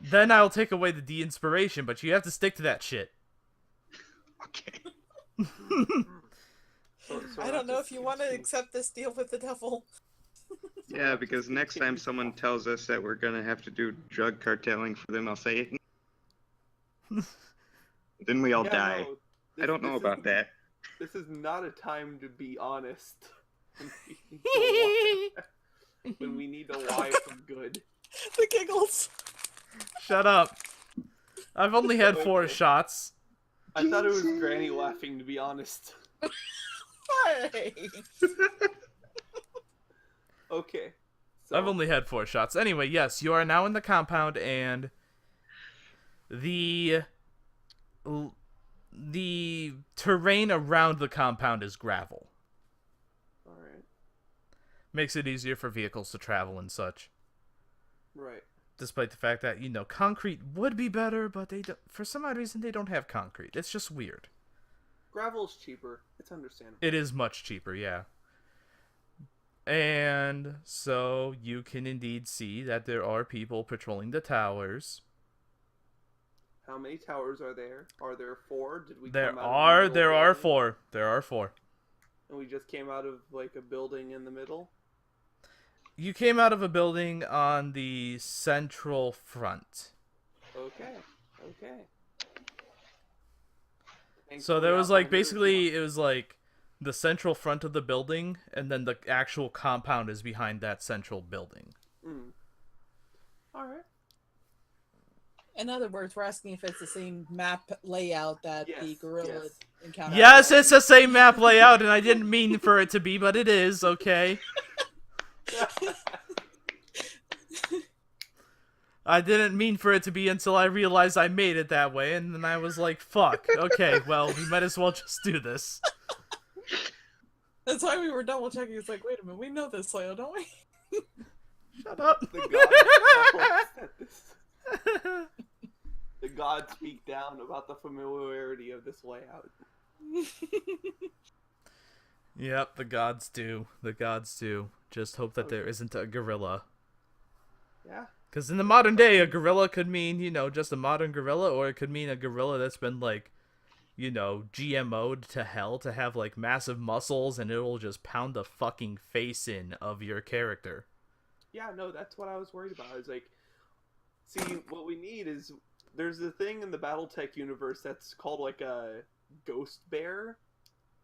then I'll take away the de-inspiration, but you have to stick to that shit. Okay. I don't know if you want to accept this deal with the devil. Yeah, because next time someone tells us that we're gonna have to do drug carteling for them, I'll say, then we all die. No, I don't know about that. This is not a time to be honest. When we need to lie for good. The giggles. Shut up. I've only had 4 Okay. shots. I thought it was Granny laughing, to be honest. Hey. Okay. So, I've only had 4 shots. Anyway, yes, you are now in the compound, and the terrain around the compound is gravel. Alright. Makes it easier for vehicles to travel and such. Right. Despite the fact that, concrete would be better, but for some odd reason they don't have concrete. It's just weird. Gravel's cheaper. It's understandable. It is much cheaper, yeah. And so you can indeed see that there are people patrolling the towers. How many towers are there? Are there 4? Did we There come out of the middle are building? 4. There are 4. And we just came out of like a building in the middle? You came out of a building on the central front. Okay. So there was like basically Outlanders it was like the central front of the building, and then the actual compound is behind that central building. Alright. In other words, we're asking if it's the same map layout that the gorilla encountered. Yes, it's the same map layout, and I didn't mean for it to be, but it is, okay? I didn't mean for it to be until I realized I made it that way, and then I was like, fuck, okay, well, we might as well just do this. That's why we were double checking. It's like, wait a minute, we know this layout, don't we? Shut up. The gods speak down about the familiarity of this layout. Yep, the gods do. The gods do. Just hope that there isn't a gorilla. Yeah. Because in the modern day, a gorilla could mean, you know, just a modern gorilla, or it could mean a gorilla that's been, like, you know, GMO'd to hell to have, like, massive muscles, and it'll just pound the fucking face in of your character. Yeah, no, that's what I was worried about. I was like, see, what we need is, there's a thing in the Battletech universe that's called, like, a ghost bear,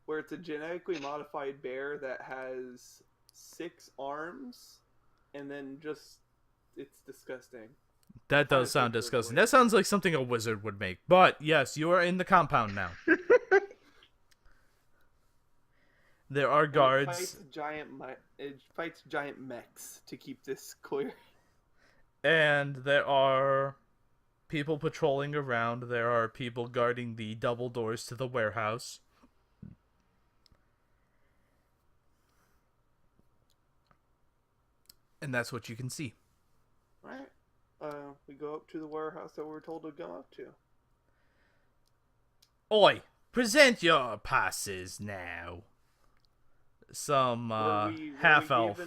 where it's a genetically modified bear that has 6 arms, and then just, it's disgusting. That does sound disgusting. That sounds like something a wizard would make. But, yes, you are in the compound now. There are guards. It fights giant mechs, to keep this clear. And there are people patrolling around. There are people guarding the double doors to the warehouse. And that's what you can see. Alright. We go up to the warehouse that we're told to go up to. Oi, present your passes now. Some half-elf.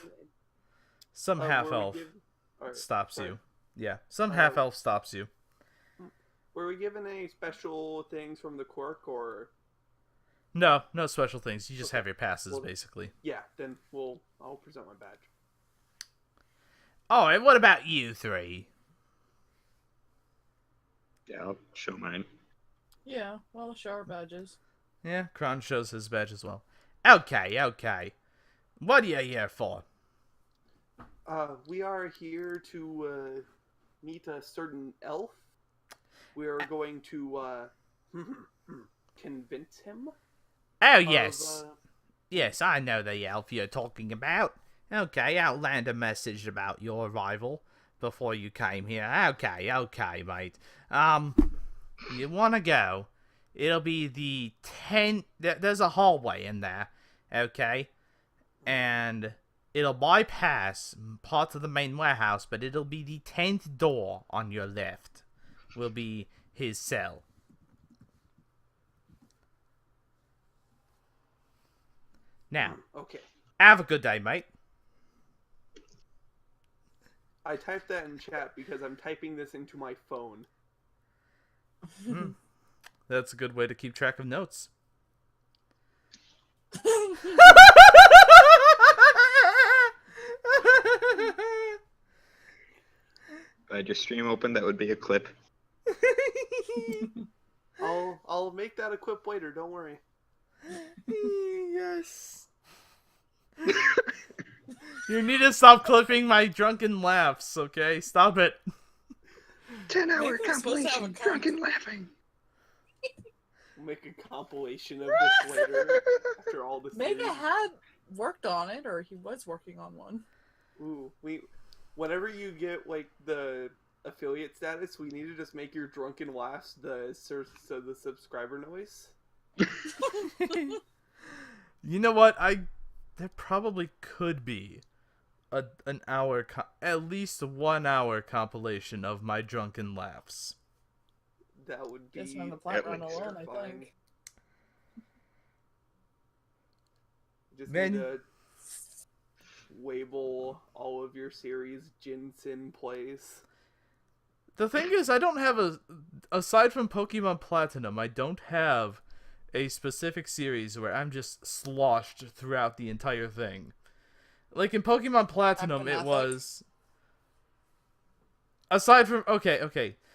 Some half-elf stops you. Yeah, some half-elf stops you. Were we given any special things from the quirk, or... No special things. You just have your passes, basically. Yeah, then I'll present my badge. Alright, what about you 3? Yeah, I'll show mine. Yeah, well, show our badges. Yeah, Kron shows his badge as well. Okay. What are you here for? We are here to meet a certain elf. We are going to convince him. Oh, yes. Yes, I know the elf you're talking about. Okay, I'll land a message about your arrival before you came here. Okay, mate. You want to go? It'll be the 10th... There's a hallway in there, okay? And it'll bypass parts of the main warehouse, but it'll be the 10th door on your left. Will be his cell. Now, okay. Have a good day, mate. I typed that in chat because I'm typing this into my phone. That's a good way to keep track of notes. If I had your stream open, that would be a clip. I'll make that a clip later, don't worry. Yes. You need to stop clipping my drunken laughs, okay? Stop it. 10-hour compilation, drunken laughing. We'll make a compilation of this later after all this. Mega had worked on it, or he was working on one. Ooh, whenever you get like the affiliate status, we need to just make your drunken laughs the subscriber noise. You know what? There probably could be at least 1 hour compilation of my drunken laughs. That would be just on the plant run alone, terrifying. I think. Just Man. need to label all of your series Jinsen Plays? The thing is, I don't have aside from Pokemon Platinum, I don't have a specific series where I'm just sloshed throughout the entire thing. Like in Pokemon Platinum, it was... Aside from Rapanathuk,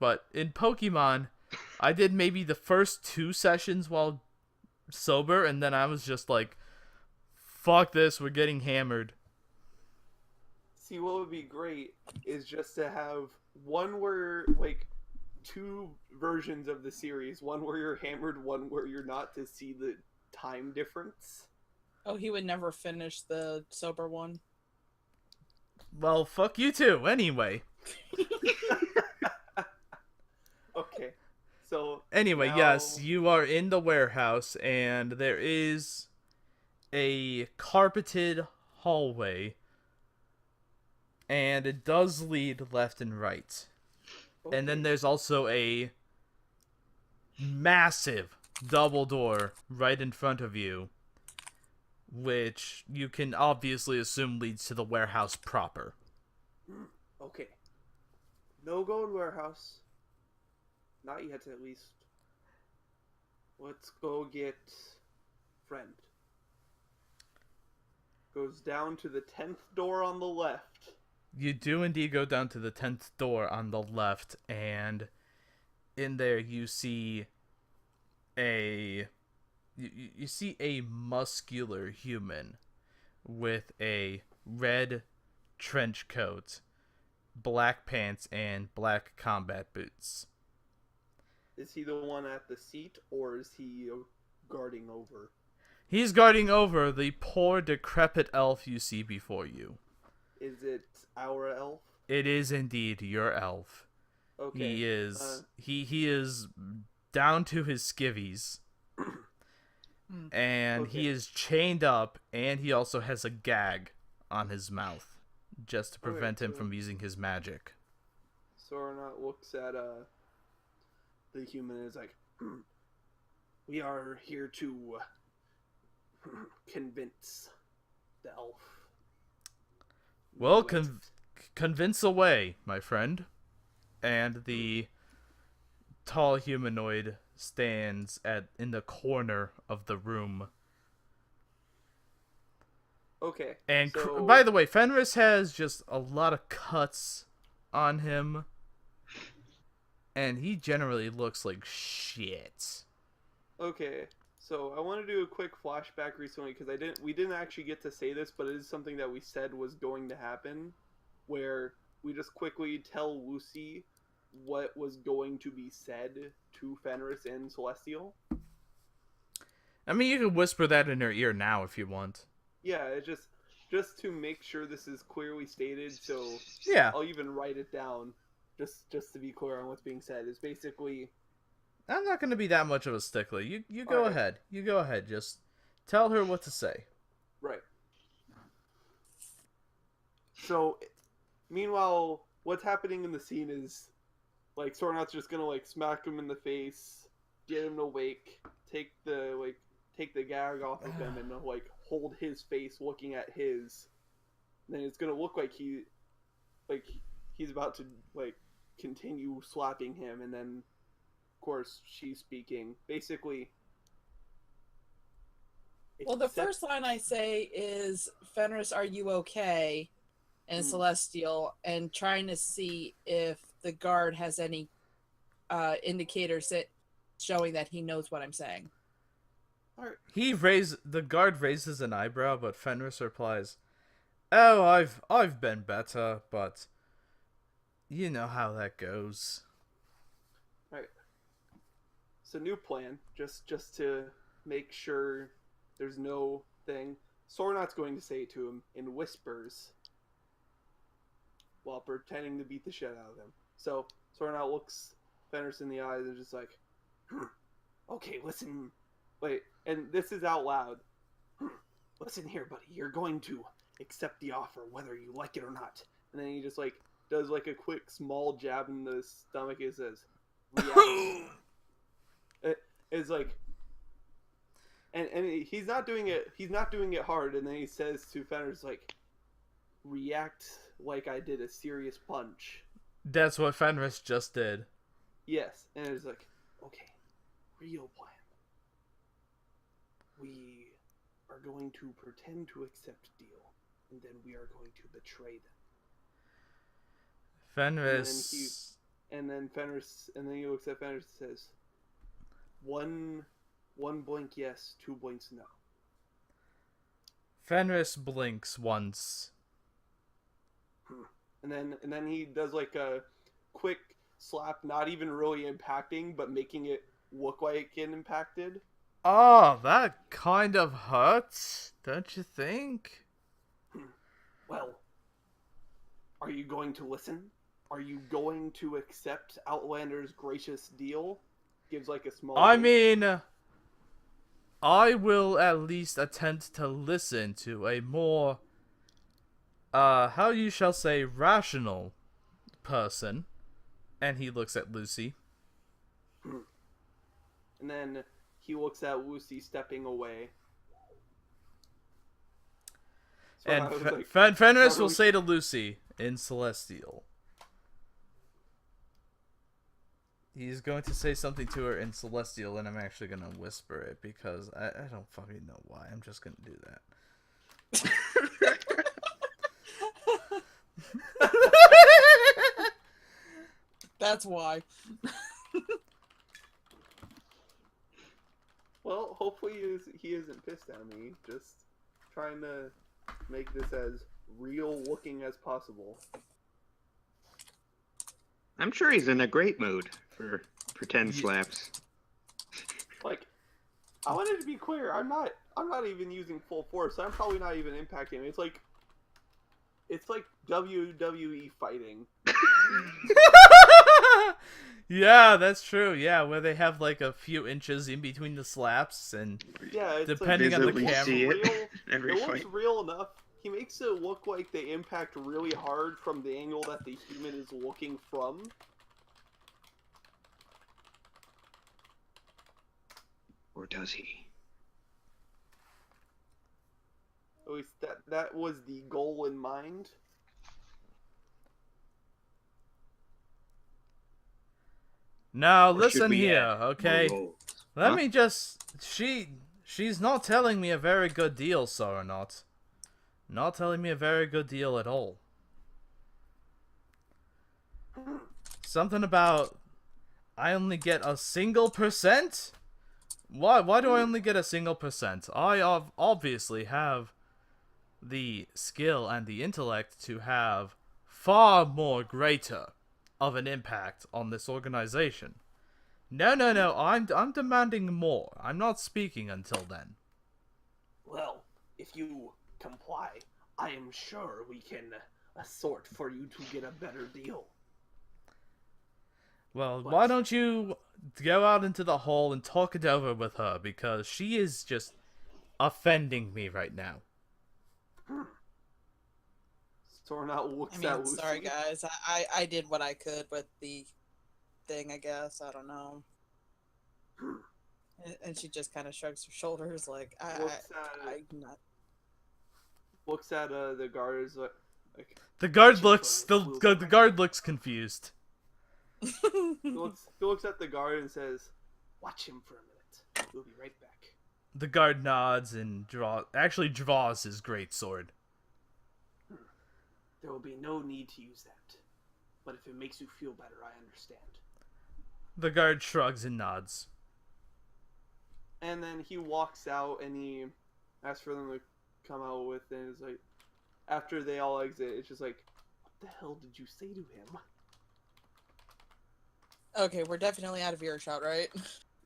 but in Pokemon, I did maybe the first 2 sessions while sober, and then I was just like, fuck this, we're getting hammered. See, what would be great is just to have one where, like, 2 versions of the series. One where you're hammered, one where you're not, to see the time difference. Oh, he would never finish the sober one. Well, fuck you too, anyway. Okay. So anyway, now... yes, you are in the warehouse, and there is a carpeted hallway, and it does lead left and right. Okay. And then there's also a massive double door right in front of you, which you can obviously assume leads to the warehouse proper. Okay. No go in warehouse. Not yet, at least. Let's go get friend. Goes down to the 10th door on the left. You do indeed go down to the 10th door on the left, and in there you see a muscular human with a red trench coat, black pants, and black combat boots. Is he the one at the seat, or is he guarding over? He's guarding over the poor, decrepit elf you see before you. Is it our elf? It is indeed your elf. Okay. He is he is down to his skivvies. And he is chained up, and he also has a gag on his mouth, just to prevent him from using his magic. Sornot looks at the human and is like, we are here to convince the elf. Well, convince away, my friend. And the tall humanoid stands in the corner of the room. Okay. And so... by the way, Fenris has just a lot of cuts on him, and he generally looks like shit. Okay. So I want to do a quick flashback recently, because we didn't actually get to say this, but it is something that we said was going to happen, where we just quickly tell Lucy what was going to be said to Fenris and Celestial. I mean, you can whisper that in her ear now if you want. Yeah, it just to make sure this is clearly stated, so yeah. I'll even write it down, just to be clear on what's being said. It's basically... I'm not going to be that much of a stickler. You go ahead. You go ahead. Just tell her what to say. Right. So, meanwhile, what's happening in the scene is, like, Sornot's just gonna, like, smack him in the face, get him to wake, take the gag off of him, and, like, hold his face looking at his. And then it's gonna look like he's about to, like, continue slapping him, and then, of course, she's speaking. Basically... Well, the first line I say is, Fenris, are you okay? And Celestial, and trying to see if the guard has any indicators showing that he knows what I'm saying. All right. The guard raises an eyebrow, but Fenris replies, "Oh, I've been better, but you know how that goes." All right. So new plan, just to make sure there's no thing. Sornot's going to say to him in whispers, while pretending to beat the shit out of him. So Sornot looks Fenris in the eyes and just like, okay, listen, wait, and this is out loud. Listen here, buddy, you're going to accept the offer whether you like it or not. And then he just like does like a quick small jab in the stomach and says, it's like, and he's not doing it. He's not doing it hard. And then he says to Fenris, like, react like I did a serious punch. That's what Fenris just did. Yes, and it's like, okay, real plan. We are going to pretend to accept deal, and then we are going to betray them. Fenris. And then he looks at Fenris and says, one blink yes, 2 blinks no. Fenris blinks once. And then he does like a quick slap, not even really impacting, but making it look like it impacted. Oh, that kind of hurts, don't you think? Well, are you going to listen? Are you going to accept Outlander's gracious deal? Gives like a small... I mean, I will at least attempt to listen to a more, how you shall say, rational person. And he looks at Lucy. And then he looks at Lucy stepping away. So And Fenris will say to Lucy in Celestial. He's going to say something to her in Celestial, and I'm actually going to whisper it because I don't fucking know why. I'm just going to do that. That's why. Well, hopefully he isn't pissed at me. Just trying to make this as real looking as possible. I'm sure he's in a great mood for pretend slaps. Like, I wanted to be clear. I'm not even using full force. I'm probably not even impacting him. It's like WWE fighting. Yeah, that's true. Yeah, where they have like a few inches in between the slaps, and yeah, it's depending like, on the visibly camera, see it real, every it fight. looks real enough. He makes it look like they impact really hard from the angle that the human is looking from. Or does he? At least that was the goal in mind. Now Or should listen we here, add okay? more rolls? Let Huh? me just... She's not telling me a very good deal, so not. Not telling me a very good deal at all. Something about... I only get a single %? Why do I only get a single %? I obviously have the skill and the intellect to have far more greater of an impact on this organization. No, I'm demanding more. I'm not speaking until then. Well, if you comply, I am sure we can assort for you to get a better deal. Well, What? why don't you go out into the hall and talk it over with her, because she is just offending me right now. Sorna looks I at mean, Lucy. sorry guys. I did what I could with the thing, I guess. I don't know. And she just kind of shrugs her shoulders like, I'm not. Looks at the guards like The guard Watch it looks for a little the guard looks confused. he looks at the guard and says, "Watch him for a minute. We'll be right back." The guard nods and draws his great sword. There will be no need to use that. But if it makes you feel better, I understand. The guard shrugs and nods. And then he walks out and he asks for them to come out with it. And it's like, after they all exit, it's just like, what the hell did you say to him? Okay, we're definitely out of earshot, right?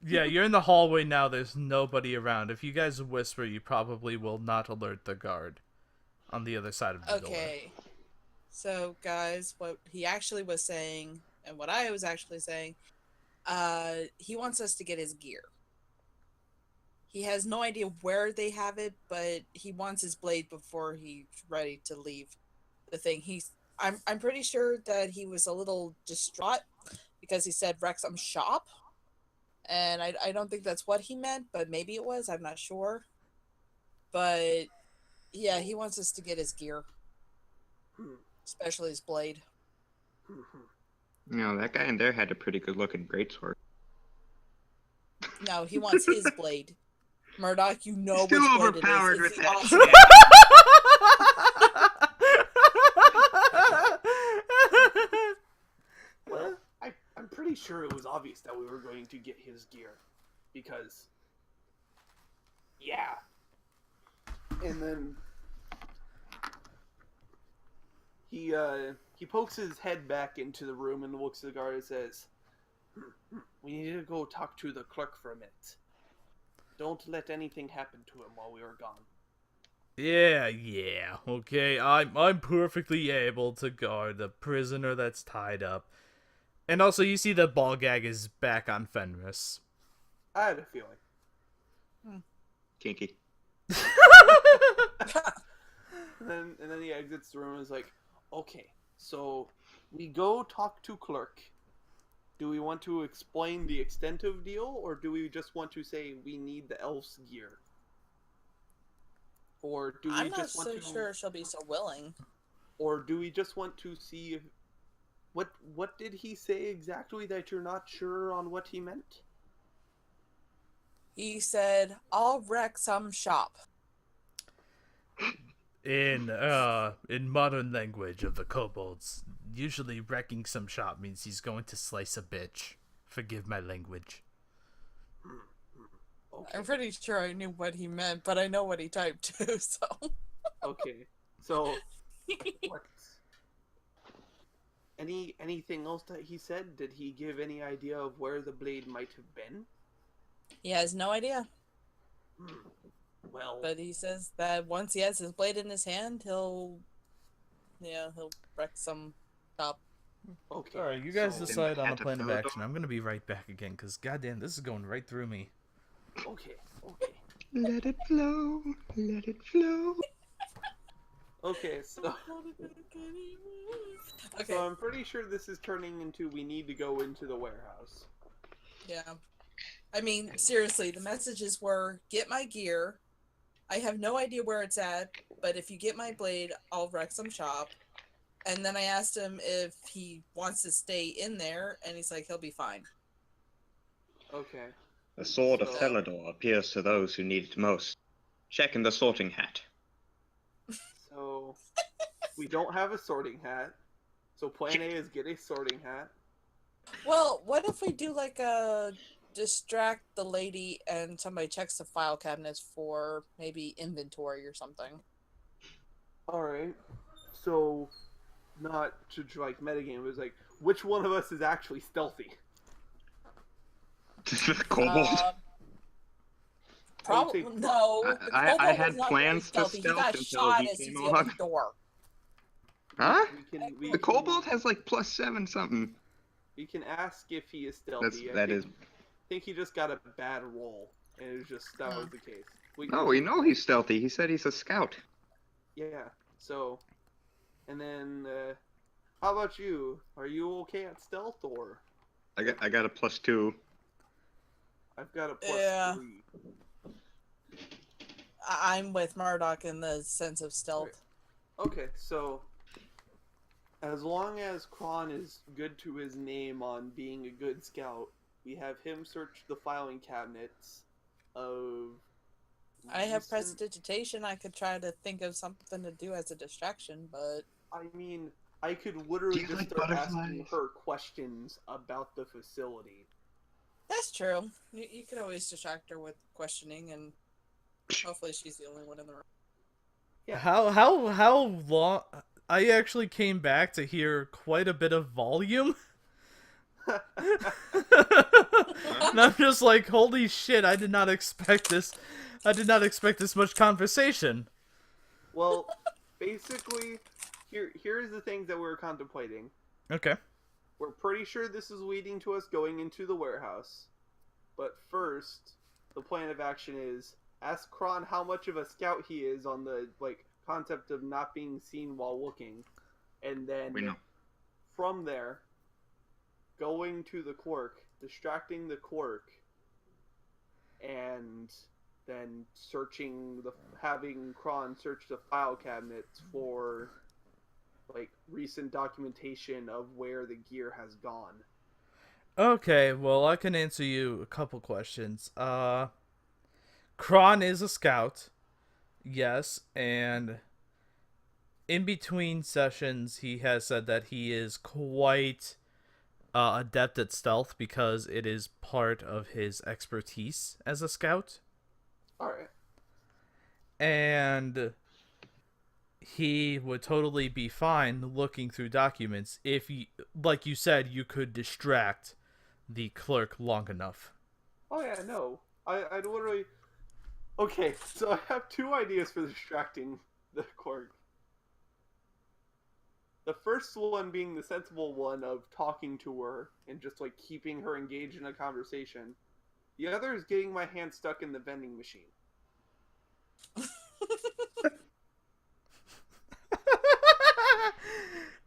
Yeah, you're in the hallway now. There's nobody around. If you guys whisper, you probably will not alert the guard on the other side of the door. Okay. So, guys, what he actually was saying, and what I was actually saying, he wants us to get his gear. He has no idea where they have it, but he wants his blade before he's ready to leave the thing. I'm pretty sure that he was a little distraught because he said Wrexham's shop, And I don't think that's what he meant, but maybe it was. I'm not sure. But yeah, he wants us to get his gear, especially his blade. That guy in there had a pretty good looking greatsword. No, he wants his blade. Murdoch, you know He's too which blade it overpowered is. with It's the that awesome shit. Well, I'm pretty sure it was obvious that we were going to get his gear. Because, yeah. And then he pokes his head back into the room and looks at the guard and says, "We need to go talk to the clerk for a minute. Don't let anything happen to him while we are gone." Yeah, okay. I'm perfectly able to guard the prisoner that's tied up. And also, you see the ball gag is back on Fenris. I had a feeling. Kinky. And then he exits the room and is like, "Okay, so we go talk to clerk. Do we want to explain the extent of deal, or do we just want to say we need the elf's gear? Or do we I'm not just want so to sure she'll be so willing. Or do we just want to see if what did he say exactly that you're not sure on what he meant?" He said, "I'll wreck some shop." In modern language of the kobolds, usually wrecking some shop means he's going to slice a bitch. Forgive my language. Okay. I'm pretty sure I knew what he meant, but I know what he typed too, so. Okay. So what anything else that he said? Did he give any idea of where the blade might have been? He has no idea. Well, But he says that once he has his blade in his hand, he'll wreck some shop. okay. Alright, you guys so- decide on a plan of Caterpillar action. I'm gonna be right back again, because goddamn, this is going right through me. Okay. Let it flow, let it flow. Okay, so Okay, I'm pretty sure this is turning into we need to go into the warehouse. yeah. I mean, seriously, the messages were, get my gear. I have no idea where it's at, but if you get my blade, I'll wreck some shop. And then I asked him if he wants to stay in there, and he's like, he'll be fine. Okay. The sword of So- Thelador appears to those who need it most. Check in the sorting hat. So we don't have a sorting hat. So plan A is get a sorting hat. Well, what if we do like a distract the lady and somebody checks the file cabinets for maybe inventory or something? Alright. So not to like metagame, it was like which one of us is actually stealthy? Kobold. Probably take- no. The I kobold had was not plans very to stealthy. He stealth got until shot he as he came opened along. the door. Huh? We The kobold has like +7 something. We can ask if he is stealthy. That is. I think he just got a bad roll, and it was just that was the case. No, we know he's stealthy. He said he's a scout. Yeah. So, and then how about you? Are you okay at stealth, or I got a +2. I've got a Yeah. +3. I'm with Murdoch in the sense of stealth. Okay, so as long as Kron is good to his name on being a good scout, we have him search the filing cabinets of. I have recent- prestidigitation. I could try to think of something to do as a distraction, but I mean, I could literally Do you just like start asking butterflies? her questions about the facility. that's true. You could always distract her with questioning, and hopefully she's the only one in the room. Yeah. How long? I actually came back to hear quite a bit of volume. And I'm just like, holy shit, I did not expect this. I did not expect this much conversation. Well, basically, here's the things that we're contemplating. Okay. We're pretty sure this is leading to us going into the warehouse. But first, the plan of action is ask Kron how much of a scout he is on the concept of not being seen while looking, and then We know. from there, going to the quirk, distracting the quirk, and then having Kron search the file cabinets for like recent documentation of where the gear has gone. Okay, well, I can answer you a couple questions. Kron is a scout, yes, and in between sessions, he has said that he is quite adept at stealth because it is part of his expertise as a scout. Alright. And he would totally be fine looking through documents if, like you said, you could distract the clerk long enough. Oh yeah, no. I literally... Okay, so I have two ideas for distracting the clerk. The first one being the sensible one of talking to her and just like keeping her engaged in a conversation. The other is getting my hand stuck in the vending machine.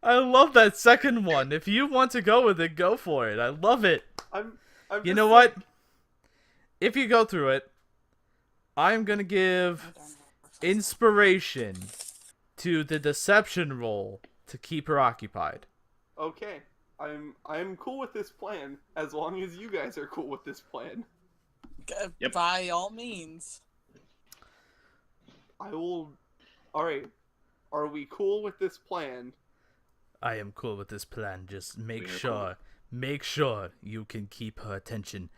I love that second one. If you want to go with it, go for it. I love it. I'm You know what? If you go through it, I'm gonna give inspiration to the deception roll to keep her occupied. Okay. I'm cool with this plan as long as you guys are cool with this plan. Yep. By all means. I will... Alright. Are we cool with this plan? I am cool with this plan. Just make sure you can keep her attention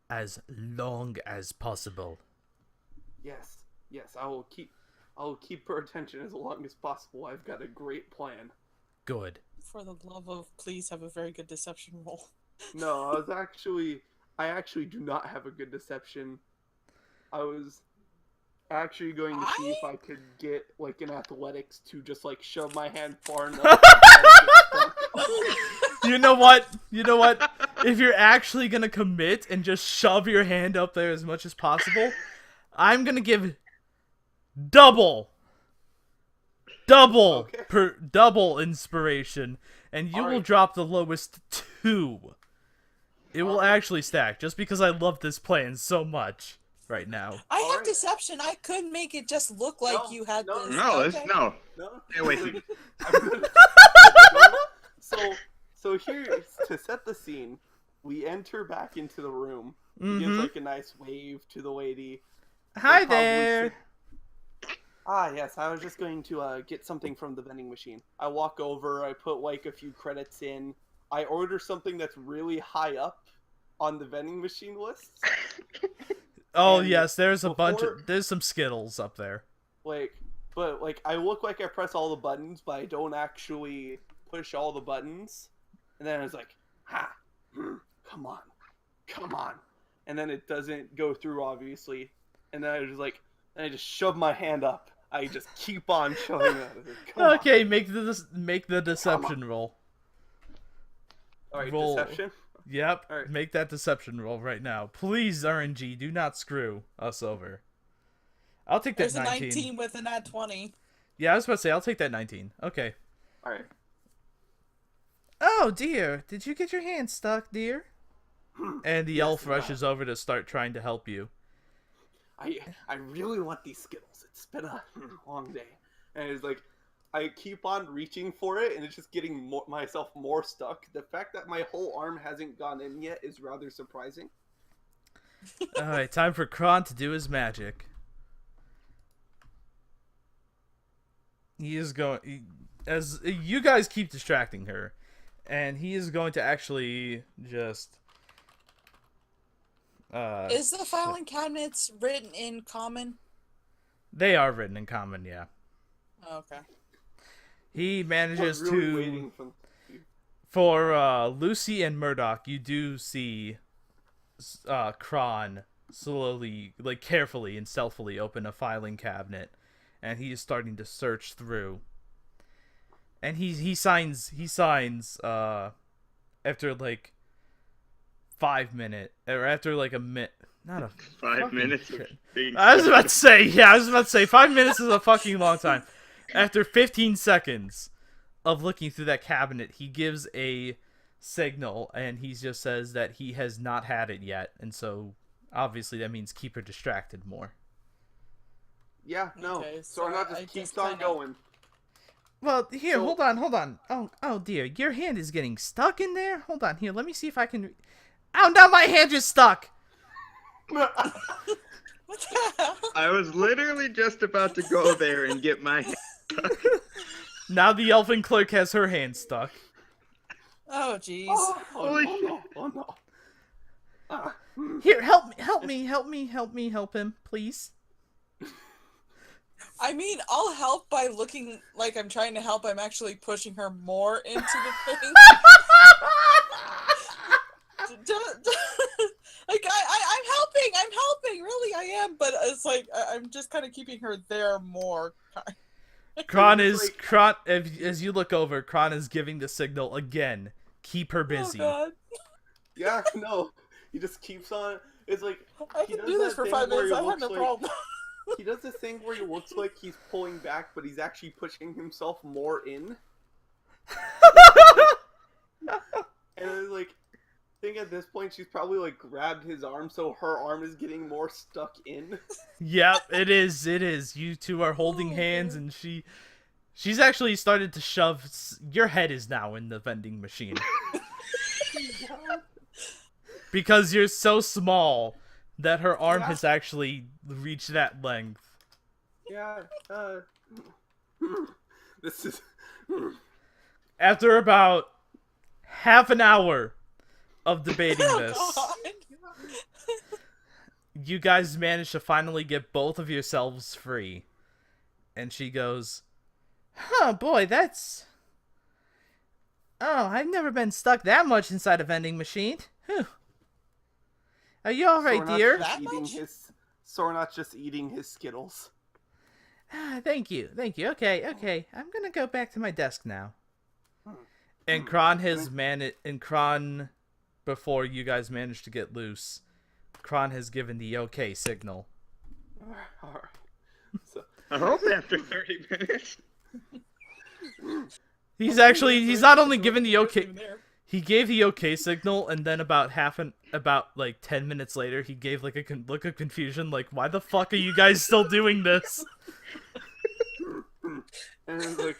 as long as possible. Yes. Yes, I will keep her attention as long as possible. I've got a great plan. Good. For the love of, please have a very good deception roll. No, I actually do not have a good deception. I was actually going to see if I could get like an athletics to just like shove my hand far enough. You know what? If you're actually gonna commit and just shove your hand up there as much as possible, I'm gonna give double inspiration, and you will drop the lowest 2. It will actually stack, just because I love this plan so much right now. I have deception. I could make it just look like you had this. No. Stay away from me. So here, to set the scene, we enter back into the room. Mm-hmm. He gives like a nice wave to the lady. Hi there. Yes, I was just going to get something from the vending machine. I walk over, I put like a few credits in. I order something that's really high up on the vending machine list. Oh, yes, there's there's some Skittles up there. But I look like I press all the buttons, but I don't actually push all the buttons. And then I was like, come on. And then it doesn't go through, obviously. And then I just shove my hand up. I just keep on shoving it. Okay, make the deception roll. Alright, roll. Deception? Yep, All right. Make that deception roll right now. Please, RNG, do not screw us over. I'll take that There's 19. There's a 19 with an at 20. Yeah, I was about to say, I'll take that 19. Okay. Alright. Oh, dear. Did you get your hand stuck, dear? And the elf rushes over to start trying to help you. I really want these Skittles. It's been a long day. And it's like, I keep on reaching for it, and it's just getting myself more stuck. The fact that my whole arm hasn't gone in yet is rather surprising. Alright, time for Kron to do his magic. He is going... As you guys keep distracting her, and he is going to actually just... Is the filing cabinets written in common? They are written in common, yeah. Okay. He manages really to... For Lucy and Murdoch, you do see Kron slowly, carefully and stealthily open a filing cabinet, and he is starting to search through. And he signs after 5 minutes, or after a minute. Not a 5 minutes. I was about to say 5 minutes is a fucking long time. After 15 seconds of looking through that cabinet, he gives a signal, and he just says that he has not had it yet, and so Obviously, that means keep her distracted more. Yeah, no. Okay, so Sorna I just keeps just on kinda- going. Well, here, So- hold on. Oh dear, your hand is getting stuck in there. Hold on, here, let me see if I can. Oh, now my hand is stuck. What the hell? I was literally just about to go there and get my hand stuck. Now the elfin clerk has her hand stuck. Oh, jeez. Holy no, oh no. Ah, Here, help him, please. I mean, I'll help by looking like I'm trying to help. I'm actually pushing her more into the thing. Like, I'm helping, really, I am. But it's like, I'm just kind of keeping her there more. As you look over, Kron is giving the signal again. Keep her busy. Oh, God. yeah, no. He just keeps on. It's like I he can does do this that for thing 5 where minutes. he I have looks no like- problem. He does this thing where he looks like he's pulling back, but he's actually pushing himself more in. And it's like, I think at this point she's probably like grabbed his arm, so her arm is getting more stuck in. Yep, it is. You two are holding hands, and she's actually started to shove. Your head is now in the vending machine because you're so small that her arm Yeah. has actually reached that length. Yeah. This is. After about half an hour of debating this, God. you guys manage to finally get both of yourselves free. And she goes, "Huh, boy, that's... Oh, I've never been stuck that much inside a vending machine. Whew. Are you alright, Sornot's dear?" just That eating much? Sornot's just eating his Skittles. Ah, thank you. Okay. I'm gonna go back to my desk now. And Kron, before you guys managed to get loose, Kron has given the okay signal. Alright. So, I hope after 30 minutes. He's not only given the okay, Even there. he gave the okay signal, and then about 10 minutes later, he gave like a look of confusion, like, why the fuck are you guys still doing this? and it's like,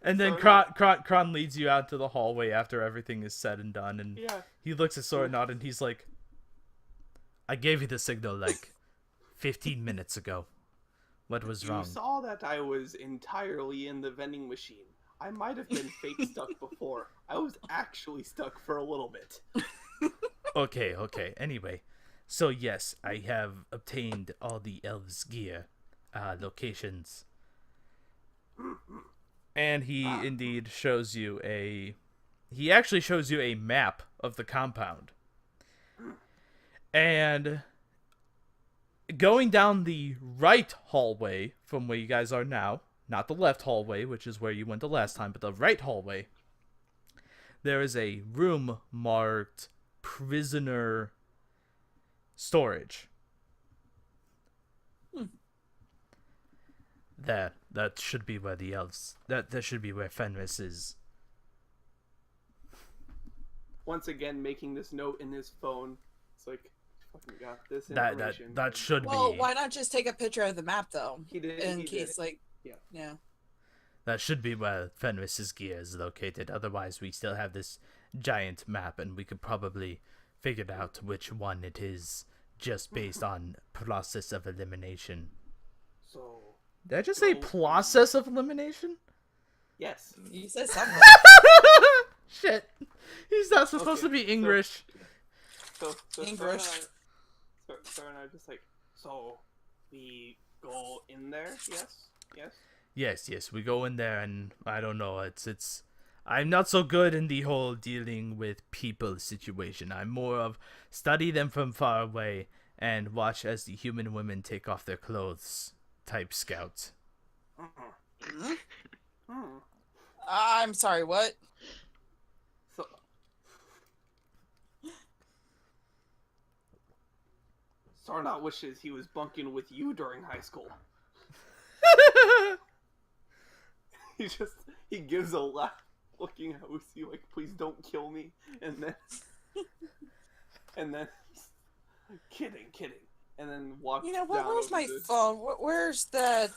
And then Kron leads you out to the hallway after everything is said and done, and yeah. he looks at Soranot and he's like, I gave you the signal like 15 minutes ago. What was wrong? You saw that I was entirely in the vending machine. I might have been fake stuck before. I was actually stuck for a little bit. Okay. Anyway, so yes, I have obtained all the elves' gear locations. And he indeed shows you he actually shows you a map of the compound. And going down the right hallway from where you guys are now, not the left hallway, which is where you went the last time, but the right hallway, there is a room marked prisoner storage. That should be where the elves. That should be where Fenris is. Once again, making this note in his phone. It's like, fucking got this information. That should Well, be. why not just take a picture of the map, though? He did. In he case, did. like, Yeah. yeah. That should be where Fenris's gear is located. Otherwise, we still have this giant map, and we could probably figure out which one it is just based on process of elimination. So, Did I just say process of elimination? yes. You said something. Shit. He's not supposed Okay, to be English. So English. Sarah and I are just like, so we go in there? Yes. Yes, we go in there, and I don't know, it's I'm not so good in the whole dealing with people situation. I'm more of study them from far away and watch as the human women take off their clothes type scout. I'm sorry, what? So, Sarnot wishes he was bunking with you during high school. He gives a laugh, looking at Usi like, please don't kill me, and then And then, kidding. And then walks You know what? down Where's over my the... phone? Where's that?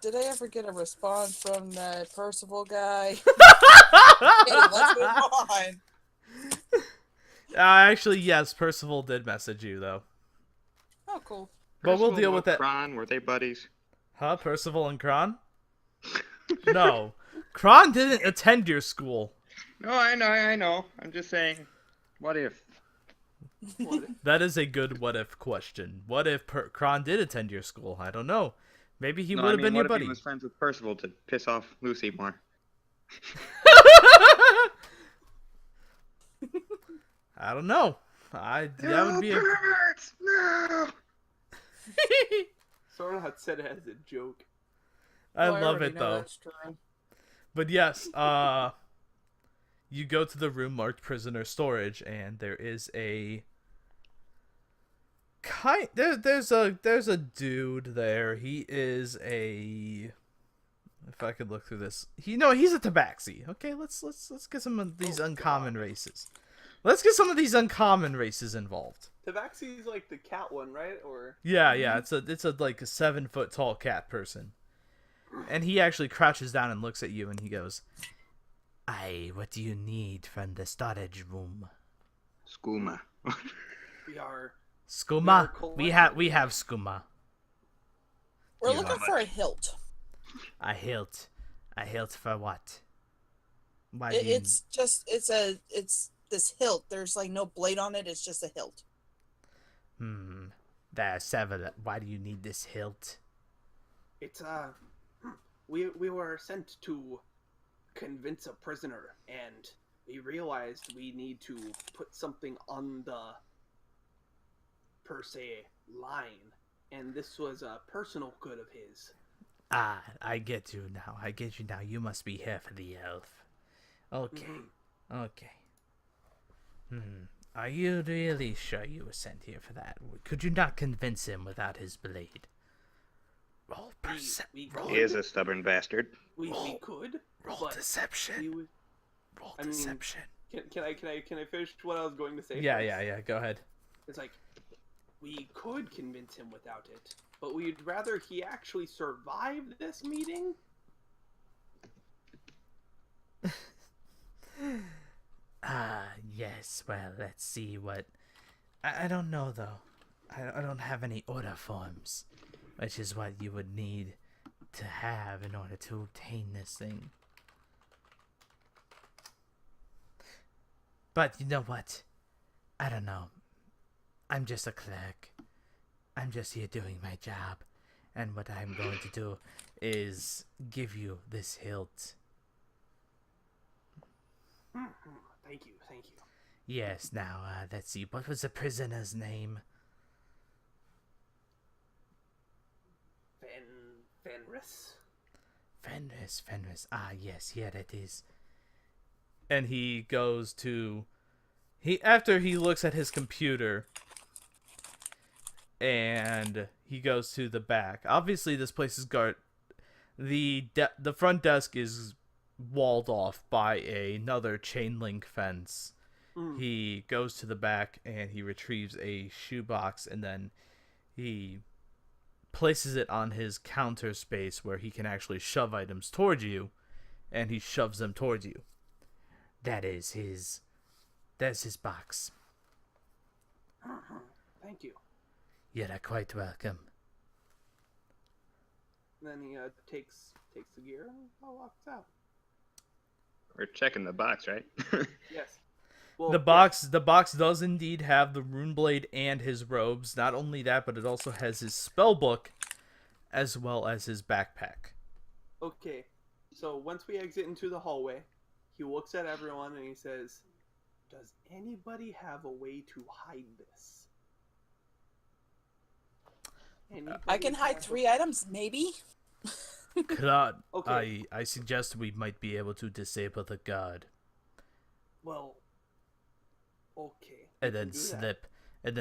Did I ever get a response from that Percival guy? Hey, let's move on. Actually, yes, Percival did message you, though. Oh, cool. But we'll Percival deal know with that. Kron, were they buddies? Huh? Percival and Kron? No. Kron didn't attend your school. No, I know. I'm just saying, what if? What? That is a good what if question. What if Kron did attend your school? I don't know. Maybe he No, would I have mean, been your what if buddy. he was friends with Percival to piss off Lucy more? I don't know. That would be a... perverts! No! Sorna said it as a joke. I Well, love already it know though. That's true. But yes, you go to the room marked prisoner storage, and there is a there's a dude there. He is a... If I could look through this, he's a tabaxi. Okay, let's get some of these uncommon races. Let's get some of these uncommon races involved. Tabaxi's like the cat one, right? Or Yeah, it's a like a 7-foot tall cat person, and he actually crouches down and looks at you, and he goes, "Aye, what do you need from the storage room?" Skooma. we are... Skooma. We We have skooma. We're Yeah. looking for a hilt. A hilt. A hilt for what? Why do you... It's this hilt. There's like no blade on it. It's just a hilt. There's 7. Why do you need this hilt? It's we were sent to convince a prisoner, and we realized we need to put something on the per se line, and this was a personal good of his. Ah, I get you now. You must be here for the elf. Okay. Mm-hmm. Okay. Are you really sure you were sent here for that? Could you not convince him without his blade? Roll We He is a stubborn bastard. we could roll but deception. we would... Roll I mean, deception. Can I finish what I was going to say? Yeah, first? yeah. Go ahead. It's like, we could convince him without it, but we'd rather he actually survive this meeting. Yes. Well, let's see what... I don't know, though. I don't have any order forms, which is what you would need to have in order to obtain this thing. But you know what? I don't know. I'm just a clerk. I'm just here doing my job. And what I'm going to do is give you this hilt. Thank you. Yes, now, let's see. What was the prisoner's name? Fenris. Fenris. Ah, yes, here it is. And he goes to... After he looks at his computer, and he goes to the back. Obviously, this place is guarded. The front desk is walled off by another chain link fence. He goes to the back and he retrieves a shoebox, and then he places it on his counter space where he can actually shove items towards you, and he shoves them towards you. That's his box. Thank you. You're quite welcome. Then he takes the gear and walks out. We're checking the box, right? Yes. Well, The box does indeed have the rune blade and his robes. Not only that, but it also has his spell book as well as his backpack. Okay. So once we exit into the hallway, he looks at everyone and he says, "Does anybody have a way to hide this?" I can hide 3 items, maybe. Claude, Okay. I suggest we might be able to disable the guard. Well, okay. And we then can do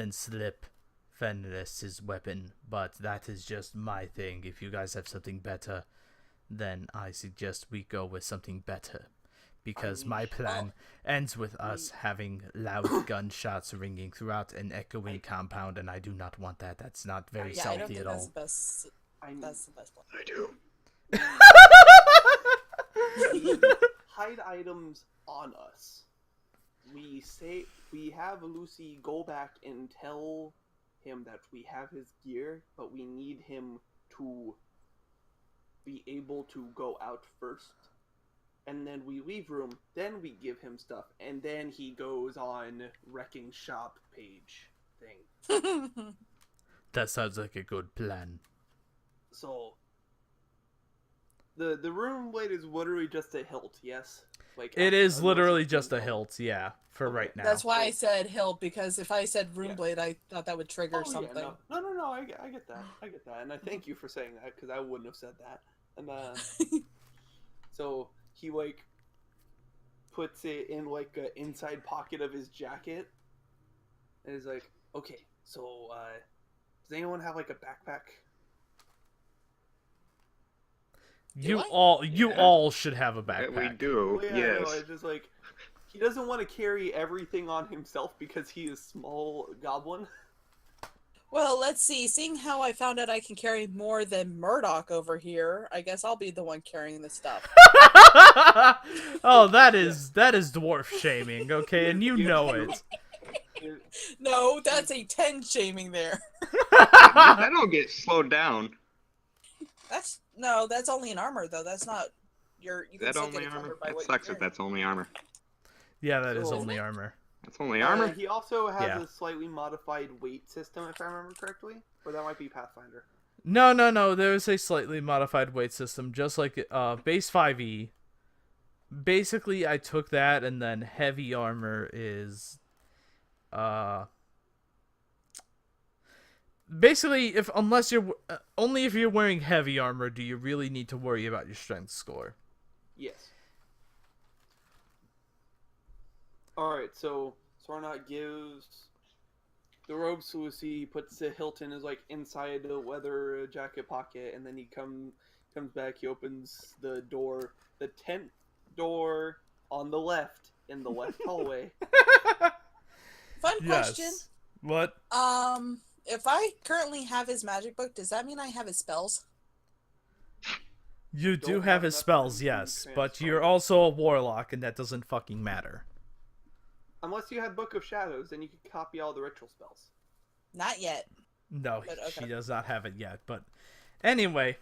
that. slip Fenris's weapon. But that is just my thing. If you guys have something better, then I suggest we go with something better. because I mean, my plan ends with us having loud gunshots ringing throughout an echoing compound, and I do not want that. That's not very Yeah, I don't stealthy think at that's all. the best. I mean, That's the best plan. I do. we hide items on us. We have Lucy go back and tell him that we have his gear, but we need him to be able to go out first. And then we leave room, then we give him stuff, and then he goes on wrecking shop page thing. That sounds like a good plan. So the room blade is literally just a hilt, yes? Like It is unless literally it's just a been hilt, yeah, for Okay. right now. That's why I said hilt, because if I said rune Yeah. blade, I thought that would trigger Oh, something. yeah, no, I get that. I get that. And I thank you for saying that, because I wouldn't have said that. And so he like puts it in like an inside pocket of his jacket, and he's like, okay, so does anyone have like a backpack? You I? all should have a backpack. We do, Well, yeah, yes. no, it's just like he doesn't want to carry everything on himself because he is small goblin. Well, let's see. Seeing how I found out I can carry more than Murdoch over here, I guess I'll be the one carrying the stuff. Oh, that is dwarf shaming, okay, and you know it. No, that's a 10 shaming there. I don't get slowed down. That's only an armor though. That's not you can That still only get armor? encumbered by That what sucks you're if that's only armor. Yeah, that is So- only armor. That's only armor? He also has Yeah. a slightly modified weight system, if I remember correctly, or that might be Pathfinder. No. There is a slightly modified weight system, just like base 5e. Basically, I took that, and then heavy armor is basically unless you're only if you're wearing heavy armor do you really need to worry about your strength score. Yes. Alright, so Sornot gives the robes to Lucy, he puts the hilt in his like inside the leather jacket pocket, and then he comes back, he opens the door, the tent door on the left, in the left hallway. Fun question. Yes. What? If I currently have his magic book, does that mean I have his spells? You Don't do have have his enough spells, to yes, but transfer. you're also a warlock, and that doesn't fucking matter. Unless you had Book of Shadows, then you could copy all the ritual spells. Not yet. No, But she okay. does not have it yet, but anyway.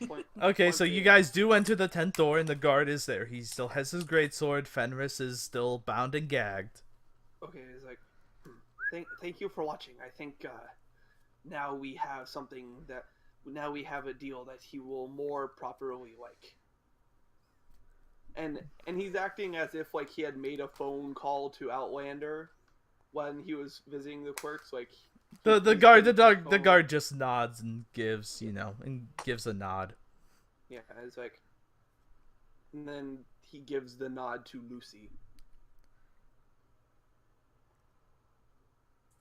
Point- Okay, point so you being- guys do enter the tent door, and the guard is there. He still has his greatsword. Fenris is still bound and gagged. Okay, it's like, thank you for watching. I think now we have now we have a deal that he will more properly like. And he's acting as if like he had made a phone call to Outlander when he was visiting the quirks. Like The he's guard getting his the phone. guard just nods and gives a nod. Yeah, it's like, and then he gives the nod to Lucy.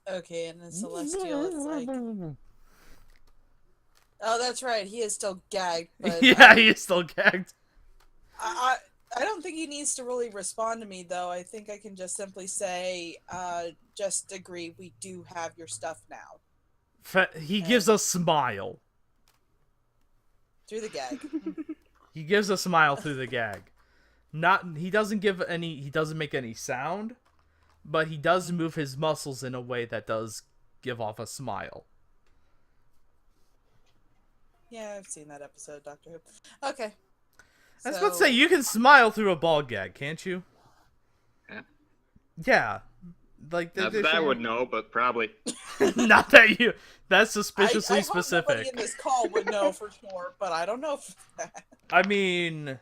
Okay, and then Celestial is like, oh, that's right. He is still gagged, but Yeah, he is still gagged. I don't think he needs to really respond to me, though. I think I can just simply say, just agree, we do have your stuff now. He gives a smile. Through the gag. He gives a smile through the gag. He doesn't make any sound, but he does move his muscles in a way that does give off a smile. Yeah, I've seen that episode of Doctor Who. Okay. I was about to say, you can smile through a ball gag, can't you? Yeah. Yeah. Like, Not that I would know, but probably. Not that you. That's suspiciously I hope nobody specific. in this call would know for sure, but I don't know if that. I mean,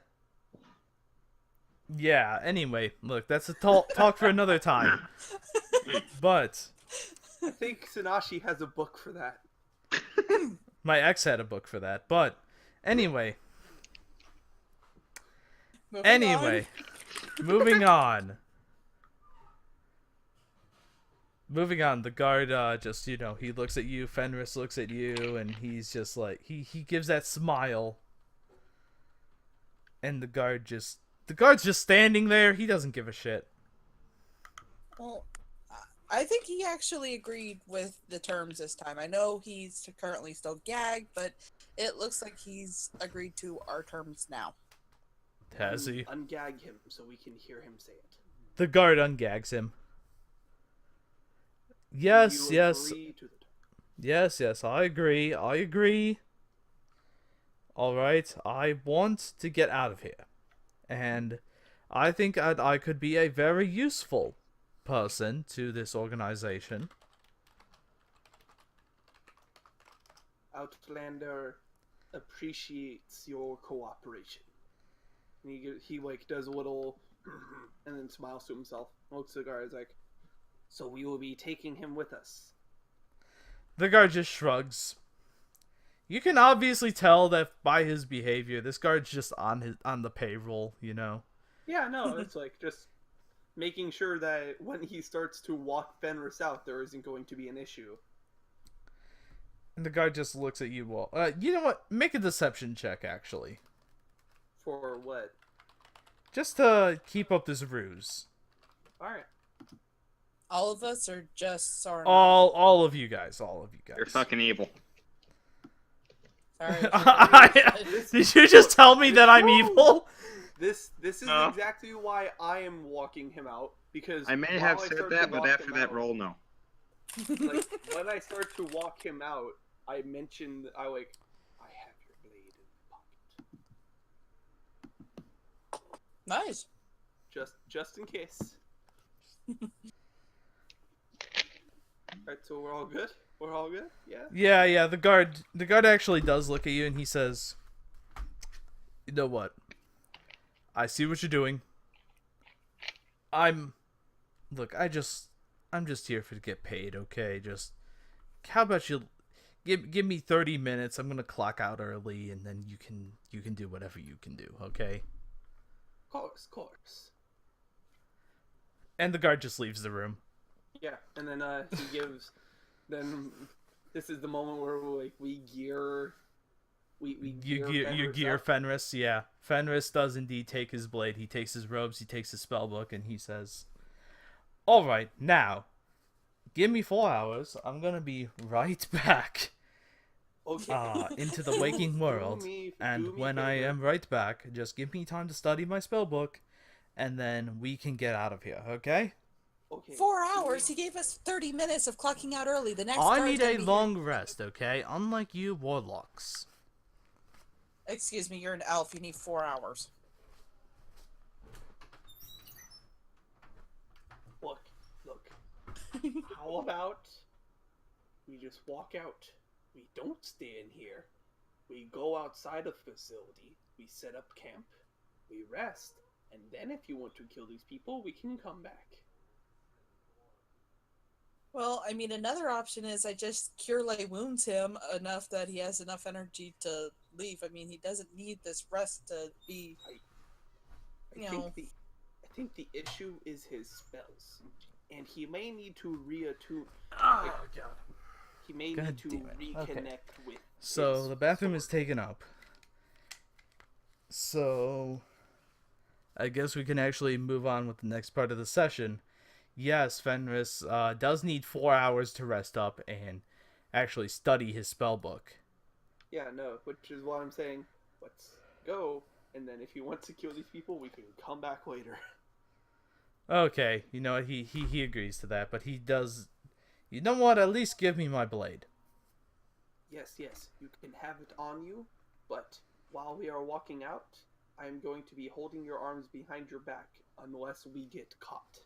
yeah. Anyway, look, that's a talk for another time. But I think Sanashi has a book for that. my ex had a book for that. But anyway, moving on. Moving on, the guard just, he looks at you, Fenris looks at you, and he's just like, he gives that smile. And the guard The guard's just standing there. He doesn't give a shit. Well, I think he actually agreed with the terms this time. I know he's currently still gagged, but it looks like he's agreed to our terms now. Has he? Ungag him so we can hear him say it. The guard ungags him. Yes, You yes. agree to the Yes, yes, I agree. I agree. Alright, I want to get out of here. And I think I could be a very useful person to this organization. Outlander appreciates your cooperation. And he like does a little and then smiles to himself. Looks at the guard, is like, so we will be taking him with us. The guard just shrugs. You can obviously tell that by his behavior, this guard's just on the payroll, you know. Yeah, no, it's like just making sure that when he starts to walk Fenris out, there isn't going to be an issue. And the guard just looks at you all. You know what? Make a deception check, actually. For what? Just to keep up this ruse. Alright. All of us are just sorry. All of you guys. All of you guys. You're fucking evil. Sorry. Did you just tell me that I'm evil? This is No. exactly why I am walking him out, because I may while have I said start to that, but walk after him that out- roll, no. like, when I start to walk him out, I mentioned I have your blade in the pocket. Nice. Just in case. Alright, so we're all good? We're all good? Yeah? Yeah. The guard actually does look at you, and he says, "You know what? I see what you're doing. I'm just here to get paid, okay? Just how about you give me 30 minutes. I'm gonna clock out early, and then you can do whatever you can do, okay?" Course. And the guard just leaves the room. Yeah, and then he gives. Then this is the moment where we gear. We You gear up. Fenris, yeah. Fenris does indeed take his blade. He takes his robes. He takes his spell book, and he says, "All right, now, give me 4 hours. I'm gonna be right back Okay. into the waking world. And when I am right back, just give me time to study my spell book, and then we can get out of here, okay? Okay. 4 hours. He gave us 30 minutes of clocking out early. The next. I guard's need gonna a be long rest, okay? Unlike you warlocks." here. Excuse me. You're an elf. You need 4 hours. Look. How about we just walk out? We don't stay in here. We go outside of the facility. We set up camp. We rest. And then if you want to kill these people, we can come back. Well, I mean, another option is I just cure lay wounds him enough that he has enough energy to leave. I mean, he doesn't need this rest to be. I think the issue is his spells. And he may need to reattune. Oh, God. He may God need to damn it. reconnect Okay. with. So his the bathroom sword. is taken up. So I guess we can actually move on with the next part of the session. Yes, Fenris does need 4 hours to rest up and actually study his spell book. Yeah, no, which is why I'm saying, let's go, and then if he wants to kill these people, we can come back later. Okay, you know what, he agrees to that, but he does. You know what? At least give me my blade. Yes, you can have it on you, but while we are walking out, I'm going to be holding your arms behind your back unless we get caught.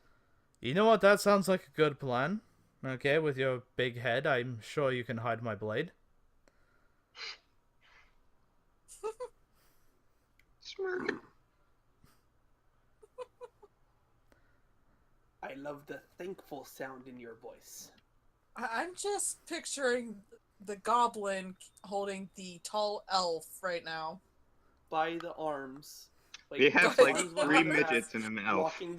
You know what? That sounds like a good plan. Okay, with your big head, I'm sure you can hide my blade. Smirk. I love the thankful sound in your voice. I'm just picturing the goblin holding the tall elf right now. By the arms. Like, They have the like arms 3 behind their midgets backs, and an elf. walking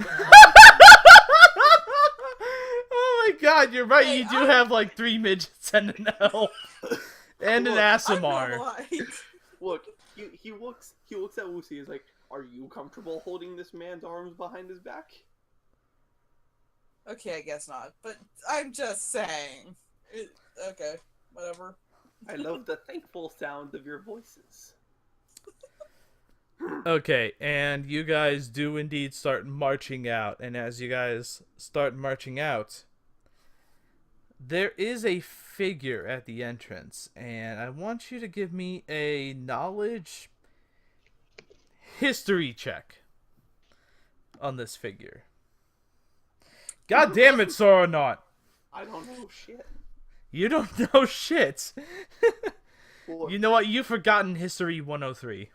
Oh my God, you're right. Hey, You do have like 3 midgets and an elf and an Look, I'm Asimar. not lying. Look, he looks at Lucy. He's like, Are you comfortable holding this man's arms behind his back? Okay, I guess not. But I'm just saying. Okay, whatever. I love the thankful sound of your voices. Okay, and you guys do indeed start marching out, and as you guys start marching out, there is a figure at the entrance, and I want you to give me a knowledge history check on this figure. God damn it, Soronaut! I don't know shit. You don't know shit! Well, You know what? You've forgotten History 103.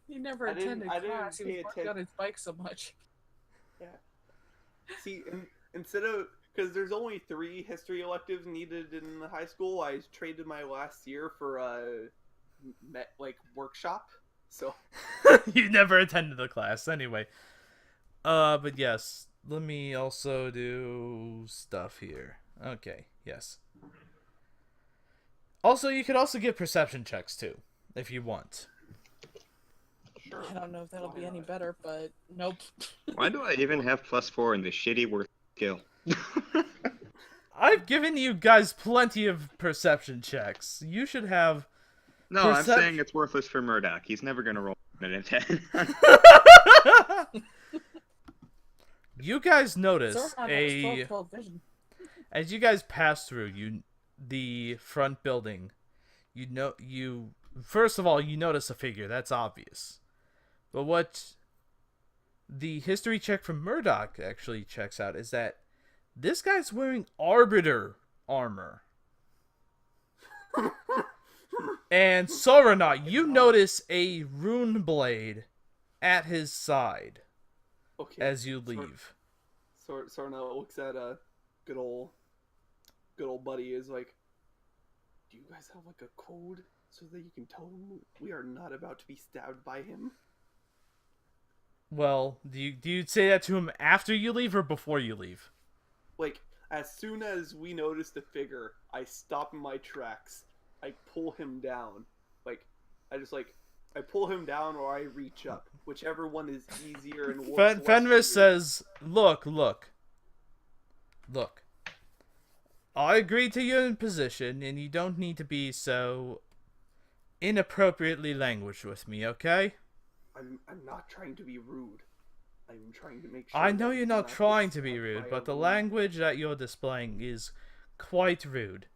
He never I didn't- attended I didn't class. He pay was working atten- on his bike so much. yeah. See, instead of... Because there's only 3 history electives needed in high school, I traded my last year for a workshop. So... You never attended the class, anyway. But yes, let me also do stuff here. Okay, yes. Also, you could also give perception checks too, if you want. Sure. I don't know if that'll Why be any not? better, but nope. Why do I even have +4 in this shitty worth skill? I've given you guys plenty of perception checks. You should have. No, I'm saying it's worthless for Murdoch. He's never gonna roll a 10. You guys notice Zordon has 12 vision. as you guys pass through the front building. First of all, you notice a figure. That's obvious. But what the history check from Murdoch actually checks out is that this guy's wearing Arbiter armor. And Soronaut, you notice a rune blade at his side Okay. as you leave. Sorna looks at a good old buddy. Is like, do you guys have like a code so that you can tell him we are not about to be stabbed by him? Well, do you say that to him after you leave or before you leave? Like, as soon as we notice the figure, I stop in my tracks. I pull him down. I pull him down or I reach up. Whichever one is easier and works less Fenris for says, look. I agree to your position, and you don't need to be so inappropriately languaged with me, okay? I'm not trying to be rude. I'm trying to make sure. I know that you're do not get trying to be stabbed rude, by but a the rude- language that you're displaying is quite rude.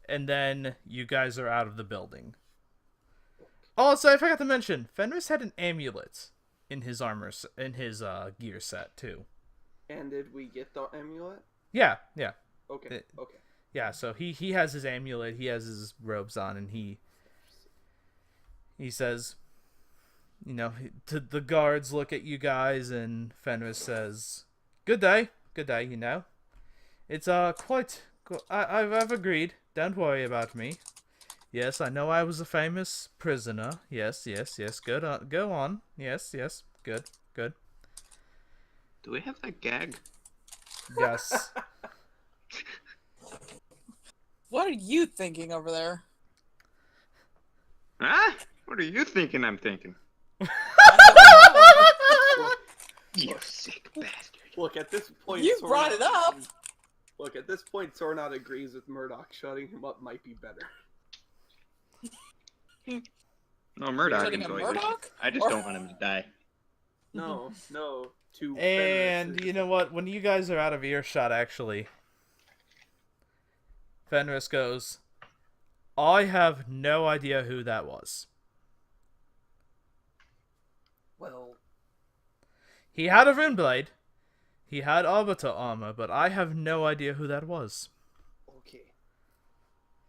And then you guys are out of the building. Also, I forgot to mention, Fenris had an amulet in his gear set too. And did we get the amulet? Yeah. Okay. Okay. Yeah, so he has his amulet, he has his robes on, and he says, to the guards look at you guys, and Fenris says, good day, It's I've agreed, don't worry about me. Yes, I know I was a famous prisoner. Yes, go on. Yes, good. Do we have that gag? Yes. What are you thinking over there? Huh? What are you thinking I'm thinking? You sick bastard. Look, at this point, You brought it up. Look, at this point, Sornot agrees with Murdoch. Shutting him up might be better. No, Murdoch Shutting can him go. Murdoch? I just don't want him to die. No. To And Fenris. you know what? When you guys are out of earshot, actually, Fenris goes, I have no idea who that was. Well, He had a rune blade. He had arbiter armor, but I have no idea who that was. okay.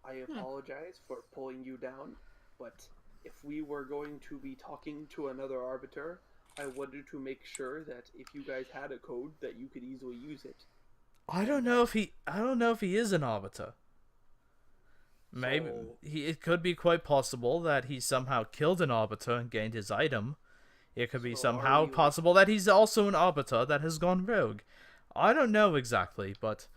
I apologize for pulling you down, but if we were going to be talking to another arbiter, I wanted to make sure that if you guys had a code, that you could easily use it. I don't know if he is an arbiter. Maybe So- it could be quite possible that he somehow killed an arbiter and gained his item. It could be So somehow are you- possible that he's also an arbiter that has gone rogue. I don't know exactly, but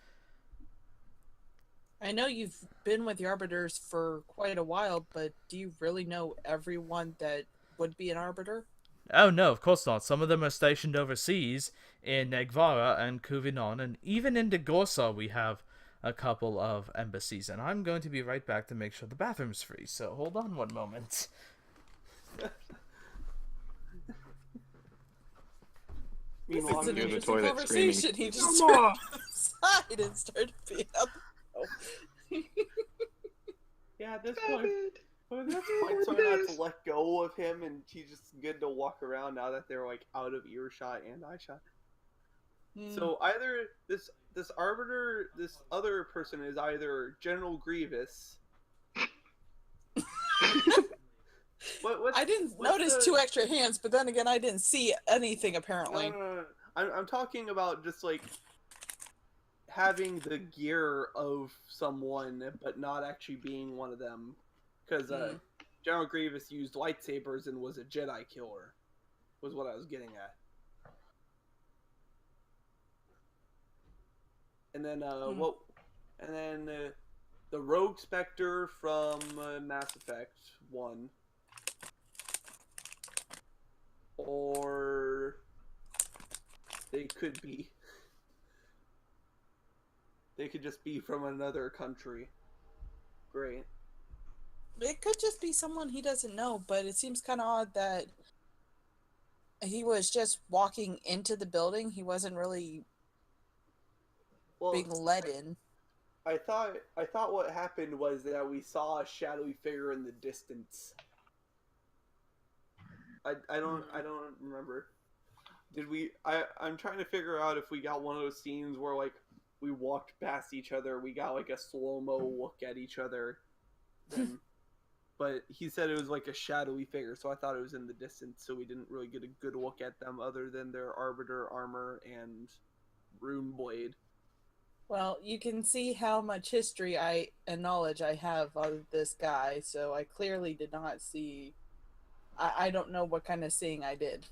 I know you've been with the Arbiters for quite a while, but do you really know everyone that would be an Arbiter? Oh no, of course not. Some of them are stationed overseas in Negvara and Kuvinon, and even in Degorsa we have a couple of embassies. And I'm going to be right back to make sure the bathroom's free. So hold on one moment. Meanwhile, It's I'm an near the interesting toilet screaming, conversation. He just "No more!" turned aside and started being out. yeah, at this Stop point, it. well, at this No point, more trying not this. to let go of him, and he's just good to walk around now that they're like out of earshot and eyeshot. So either this arbiter, this other person is either General Grievous. I didn't what's notice the, 2 extra hands, but then again, I didn't see anything apparently. no. I'm talking about just like having the gear of someone, but not actually being one of them, because General Grievous used lightsabers and was a Jedi killer. Was what I was getting at. And then the Rogue Spectre from Mass Effect 1, or they could just be from another country. Great. It could just be someone he doesn't know, but it seems kind of odd that he was just walking into the building. He wasn't really being led in. I thought what happened was that we saw a shadowy figure in the distance. I don't remember. Did we? I'm trying to figure out if we got one of those scenes where like we walked past each other, we got like a slow-mo look at each other, then, but he said it was like a shadowy figure, so I thought it was in the distance, so we didn't really get a good look at them other than their arbiter armor and rune blade. Well, you can see how much history and knowledge I have of this guy, so I clearly did not see. I don't know what kind of seeing I did.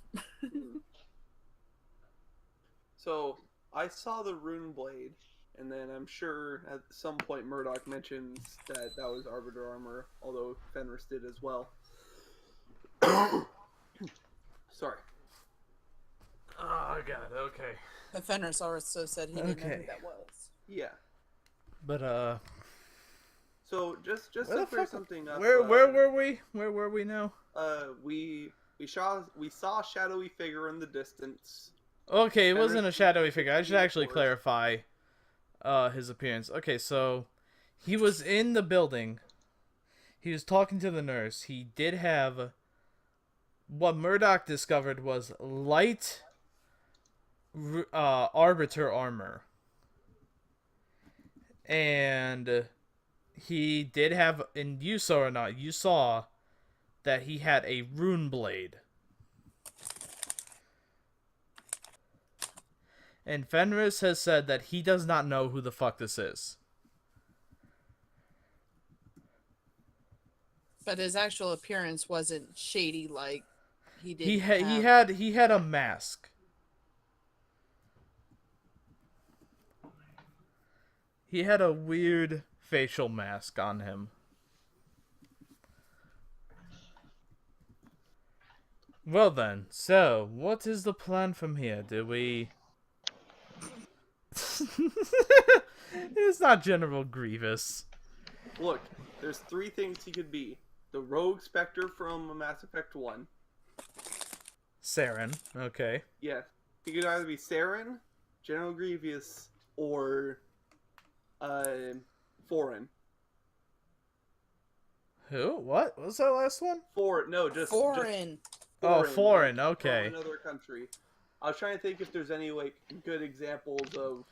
So I saw the rune blade, and then I'm sure at some point Murdoch mentions that was arbiter armor, although Fenris did as well. Sorry. Oh god, okay. The Fenris also said he didn't know who that was. Yeah. But So just where to the clear fuck- something up. where were we? Where were we now? We saw a shadowy figure in the distance. Okay, it wasn't a Fenris shadowy figure. I should in the actually forest. clarify his appearance. Okay, so he was in the building. He was talking to the nurse. He did have what Murdoch discovered was light arbiter armor. And he did have, and you saw or not, you saw that he had a rune blade. And Fenris has said that he does not know who the fuck this is. But his actual appearance wasn't shady like he did. He had a mask. He had a weird facial mask on him. Well then, so what is the plan from here? Do we? It's not General Grievous. Look, there's 3 things he could be: the Rogue Spectre from Mass Effect 1. Saren, okay. Yeah, he could either be Saren, General Grievous, or Foreign. Who? What? What was that last one? Just foreign. Oh, foreign, okay. From another country. I was trying to think if there's any like good examples of.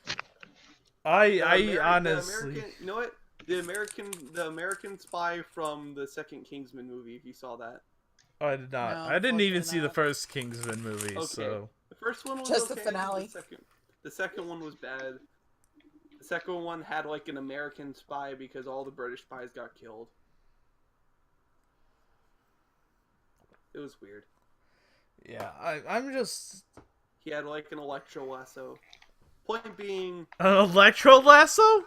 I honestly. You know what? The American spy from the second Kingsman movie. If you saw that. Oh, I did not. No, I didn't even unfortunately see the not. first Kingsman movie, Okay. so. The first one was Just okay. the finale. The second one was bad. The second one had like an American spy because all the British spies got killed. It was weird. Yeah, I'm just. He had like an electro lasso. Point being, An electro lasso?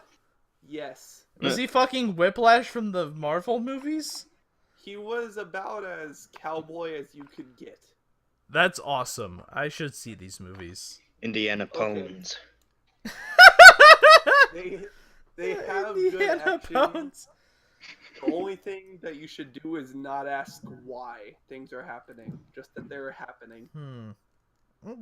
yes. Was he fucking Whiplash from the Marvel movies? He was about as cowboy as you could get. That's awesome. I should see these movies. Indiana Okay. Pones. They have good Indiana action. Jones. The only thing that you should do is not ask why things are happening, just that they're happening. But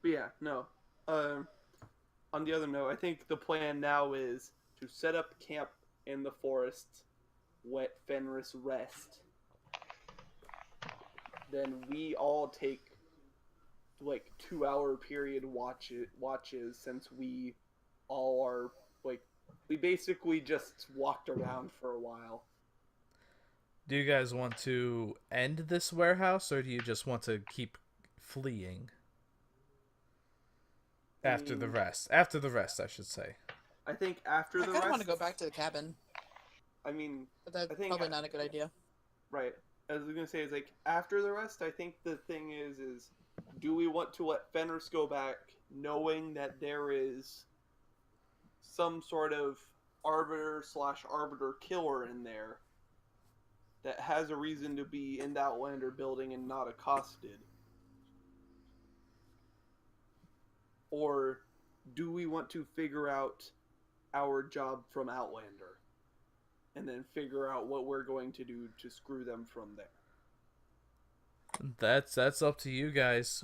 yeah, no. On the other note, I think the plan now is to set up camp in the forest, let Fenris rest. Then we all take like 2-hour period watches since we all are like we basically just walked around for a while. Do you guys want to end this warehouse, or do you just want to keep fleeing? After the rest. After the rest, I should say. I think after I the kind of rest. want to go back to the cabin, I mean, but that's I think probably not a good idea. right. As I was gonna say, is like after the rest. I think the thing is do we want to let Fenris go back, knowing that there is some sort of arbiter killer in there that has a reason to be in the Outlander building and not accosted? Or do we want to figure out our job from Outlander and then figure out what we're going to do to screw them from there? That's up to you guys.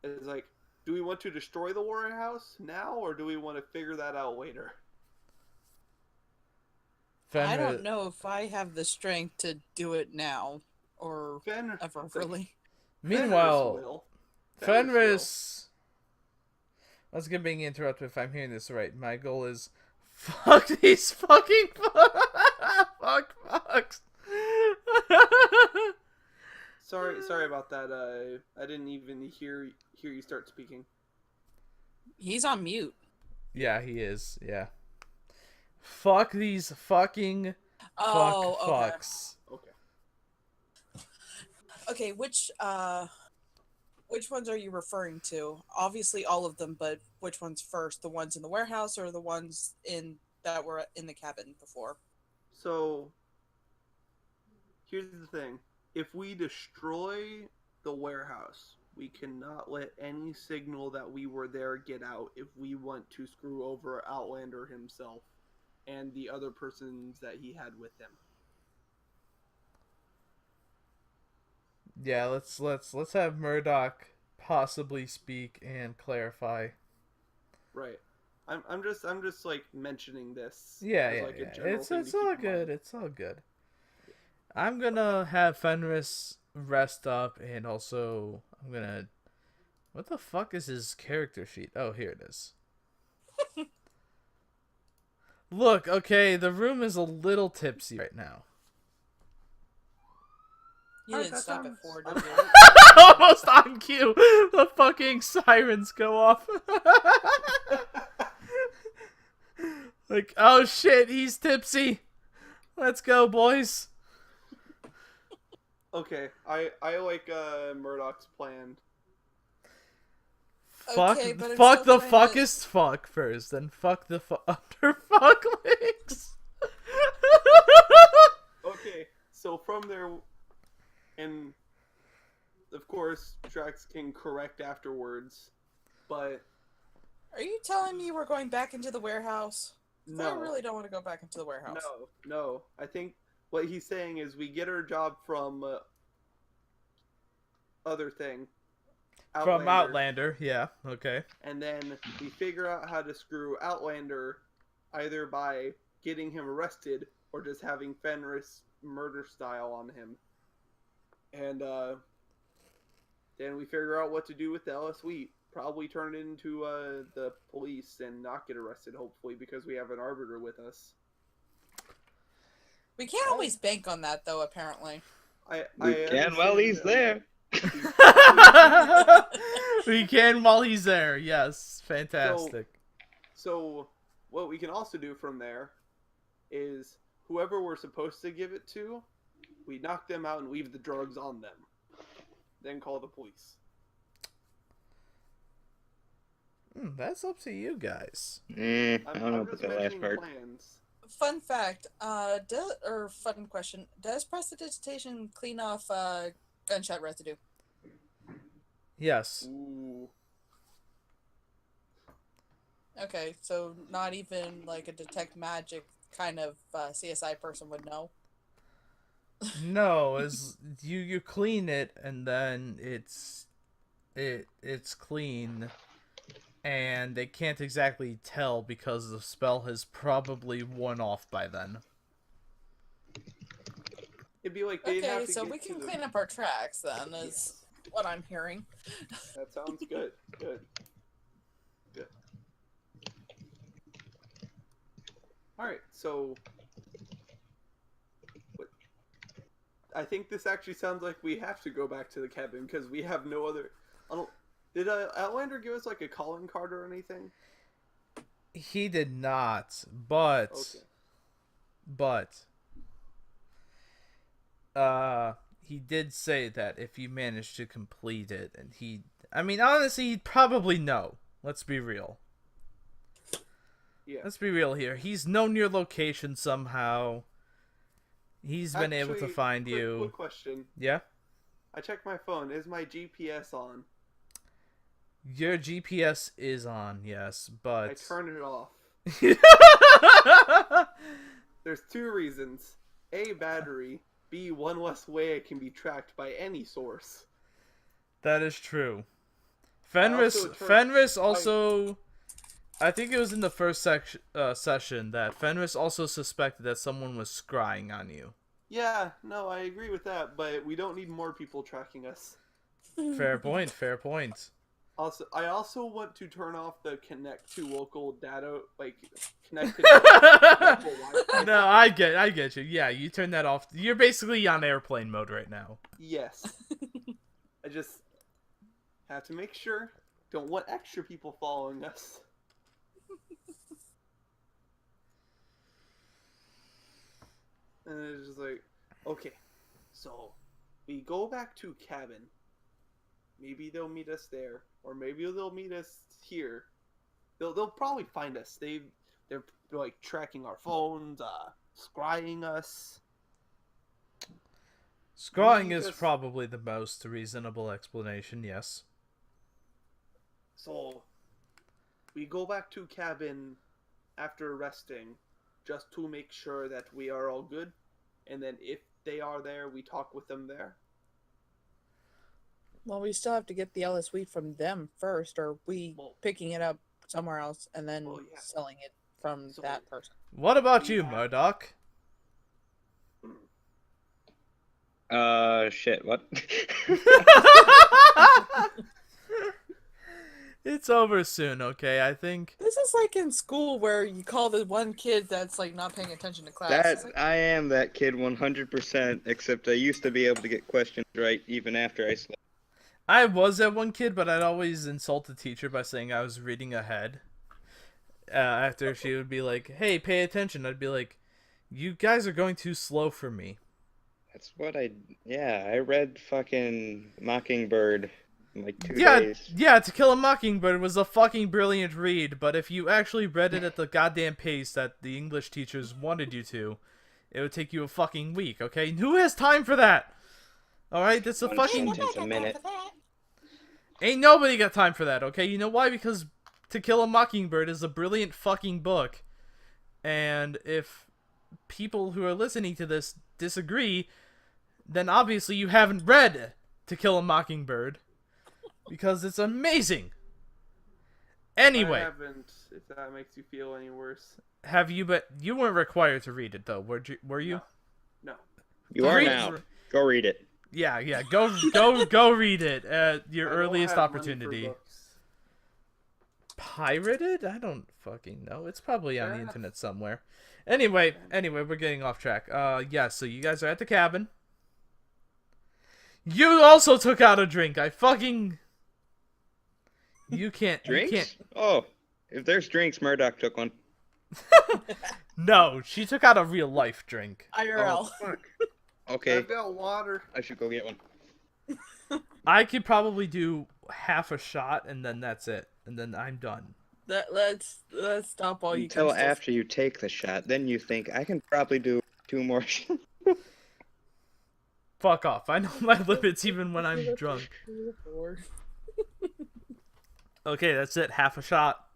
It's like, do we want to destroy the warehouse now, or do we want to figure that out later? I don't know if I have the strength to do it now or ever, really. Meanwhile, Fenris. I was being interrupted if I'm hearing this right. My goal is fuck these fucking fucks. Sorry about that. I didn't even hear you start speaking. He's on mute. Yeah, he is. Yeah. Fuck these fucking fucks. Okay, which ones are you referring to? Obviously all of them, but which ones first? The ones in the warehouse or the ones that were in the cabin before? So, here's the thing. If we destroy the warehouse, we cannot let any signal that we were there get out if we want to screw over Outlander himself and the other persons that he had with him. Yeah, let's have Murdoch possibly speak and clarify. Right. I'm just like mentioning this. Yeah, as, yeah, like, yeah. a general It's thing to all keep in good. mind. It's all good. I'm gonna have Fenris rest up, and also I'm gonna. What the fuck is his character sheet? Oh, here it is. Look, okay, the room is a little tipsy right now. You didn't stop at 4, did you? Almost on cue. The fucking sirens go off. Like, oh shit, he's tipsy. Let's go, boys. Okay, I like Murdoch's plan. Fuck, Okay, but I'm fuck still the trying to- fuckest fuck first, then fuck the under fucklings. Okay, so from there, and of course, Drax can correct afterwards, but Are you telling me we're going back into the warehouse? no. I really don't want to go back into the warehouse. No. I think what he's saying is we get our job from other thing. From Outlander, yeah, okay. And then we figure out how to screw Outlander either by getting him arrested or just having Fenris murder style on him. And then we figure out what to do with the LS Probably turn it into the police and not get arrested, hopefully, because we have an arbiter with us. We can't always bank on that, though, apparently. We can while he's there. We can while he's there. Yes, fantastic. So what we can also do from there is whoever we're supposed to give it to, we knock them out and leave the drugs on them. Then call the police. That's up to you guys. I don't know I'm about just that last mentioning part. plans. Fun fact, fun question. Does prestidigitation clean off gunshot residue? Yes. Ooh. Okay, so not even like a detect magic kind of CSI person would know. No, as you clean it and then it's clean, and they can't exactly tell because the spell has probably worn off by then. It'd be like they'd Okay, have to so get we to can the... clean up our tracks then, is Yes. what I'm hearing. That sounds good. Good. Good. Alright, so... I think this actually sounds like we have to go back to the cabin, because we have no other... Did Outlander give us, like, a calling card or anything? He did not, but Okay. but he did say that if you manage to complete it, and I mean, honestly, he'd probably know. Let's be real. Yeah. Let's be real here. He's known your location somehow. He's been able to find you. Quick question. Yeah? I checked my phone. Is my GPS on? Your GPS is on, yes, but... I turned it off. There's two reasons. A, battery. B, one less way it can be tracked by any source. That is true. also Fenris also... I think it was in the first session that Fenris also suspected that someone was scrying on you. Yeah, no, I agree with that, but we don't need more people tracking us. Fair point, fair point. Also, I also want to turn off the connect to local data, like, connect to local Wi-Fi. No, I get you. Yeah, you turn that off. You're basically on airplane mode right now. Yes. I just have to make sure. Don't want extra people following us. And it's just like, okay, so we go back to cabin. Maybe they'll meet us there, or maybe they'll meet us here. They'll probably find us. They're like tracking our phones, scrying us. Scrawling is probably the most reasonable explanation, yes. So we go back to cabin after resting, just to make sure that we are all good, and then if they are there, we talk with them there. Well, we still have to get the LSW from them first, or we Well, picking it up somewhere else and then well, yeah. selling it from So- that person. What about We you, have- Murdoch? Shit, what? It's over soon, okay? I think... This is like in school where you call the one kid that's like not paying attention to class. It's like, I am that kid 100%, except I used to be able to get questions right even after I slept. I was that one kid, but I'd always insult the teacher by saying I was reading ahead. After she would be like, hey, pay attention. I'd be like, you guys are going too slow for me. That's what I read fucking Mockingbird in like 2 Yeah, days. yeah, To Kill a Mockingbird was a fucking brilliant read, but if you actually read it at the goddamn pace that the English teachers wanted you to, it would take you a fucking week, okay? Who has time for that? Alright, that's a One fucking... sentence a minute. Ain't nobody got time for that, okay? You know why? Because To Kill a Mockingbird is a brilliant fucking book. And if people who are listening to this disagree, then obviously you haven't read To Kill a Mockingbird. Because it's amazing. Anyway. I haven't, if that makes you feel any worse. Have you, but you weren't required to read it, though, were you? No. You are Read- now. Go read it. Yeah, go read it at your I don't earliest have money for opportunity. books. Pirated? I don't fucking know. It's probably on Fair the enough. internet somewhere. Anyway, we're getting off track. Yeah, so you guys are at the cabin. You also took out a drink. You can't. Drinks? You can't. Oh, if there's drinks, Murdoch took one. No, she took out a real life drink. IRL. Oh, fuck. Okay, I've got water. I should go get one. I could probably do half a shot, and then that's it. And then I'm done. Let's stop all you Until can still after you take the shot, then you think, I can probably do 2 more shots. Fuck off. I know my limits even when I'm drunk. Okay, that's it. Half a shot.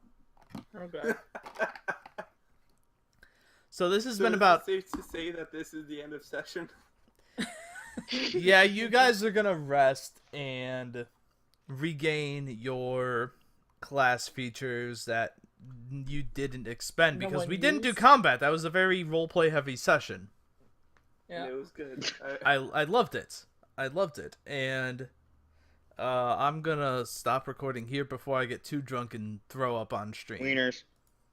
Okay. So this has So been is about... it safe to say that this is the end of session? Yeah, you guys are gonna rest and regain your class features that you didn't expend No because one we didn't do used? combat. That was a very roleplay heavy session. Yeah. And it was good. I loved it. I loved it. And I'm gonna stop recording here before I get too drunk and throw up on stream. Wieners.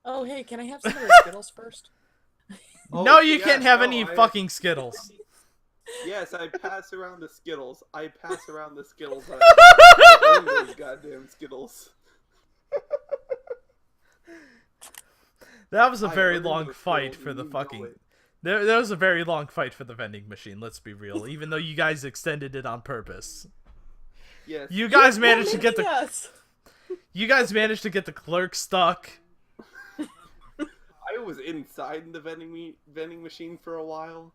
Oh, hey, can I have some of the Skittles first? No, you yes, can't have no, any fucking Skittles. Yes, I pass around the Skittles. I pass around the Skittles. I earn those goddamn Skittles. That was a I very earned long those fight Skittles for and the you know fucking... it. There was a very long fight for the vending machine, let's be real. Even though you guys extended it on purpose. Yes. You guys managed to get the... Yes. You guys managed to get the clerk stuck. I was inside the vending machine for a while.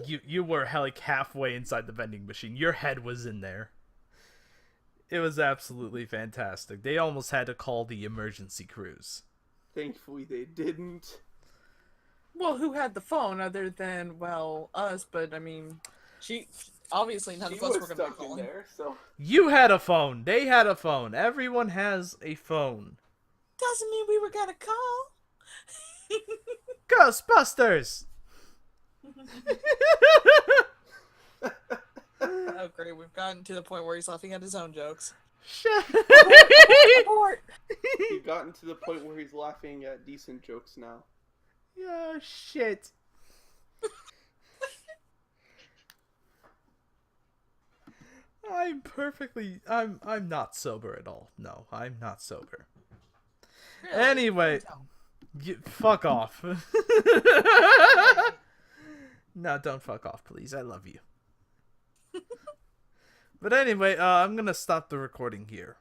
You were like halfway inside the vending machine. Your head was in there. It was absolutely fantastic. They almost had to call the emergency crews. Thankfully, they didn't. Well, who had the phone other than, well, us? But, I mean, obviously none She of us was were going to be stuck in calling. there, so... You had a phone. They had a phone. Everyone has a phone. Doesn't mean we were going to call. Ghostbusters! Oh, great. We've gotten to the point where he's laughing at his own jokes. Shit. Abort! He's gotten to the point where he's laughing at decent jokes now. Oh, shit. I'm not sober at all. No, I'm not sober. Really? Anyway, fuck off. No, don't fuck off, please. I love you. But anyway, I'm gonna stop the recording here.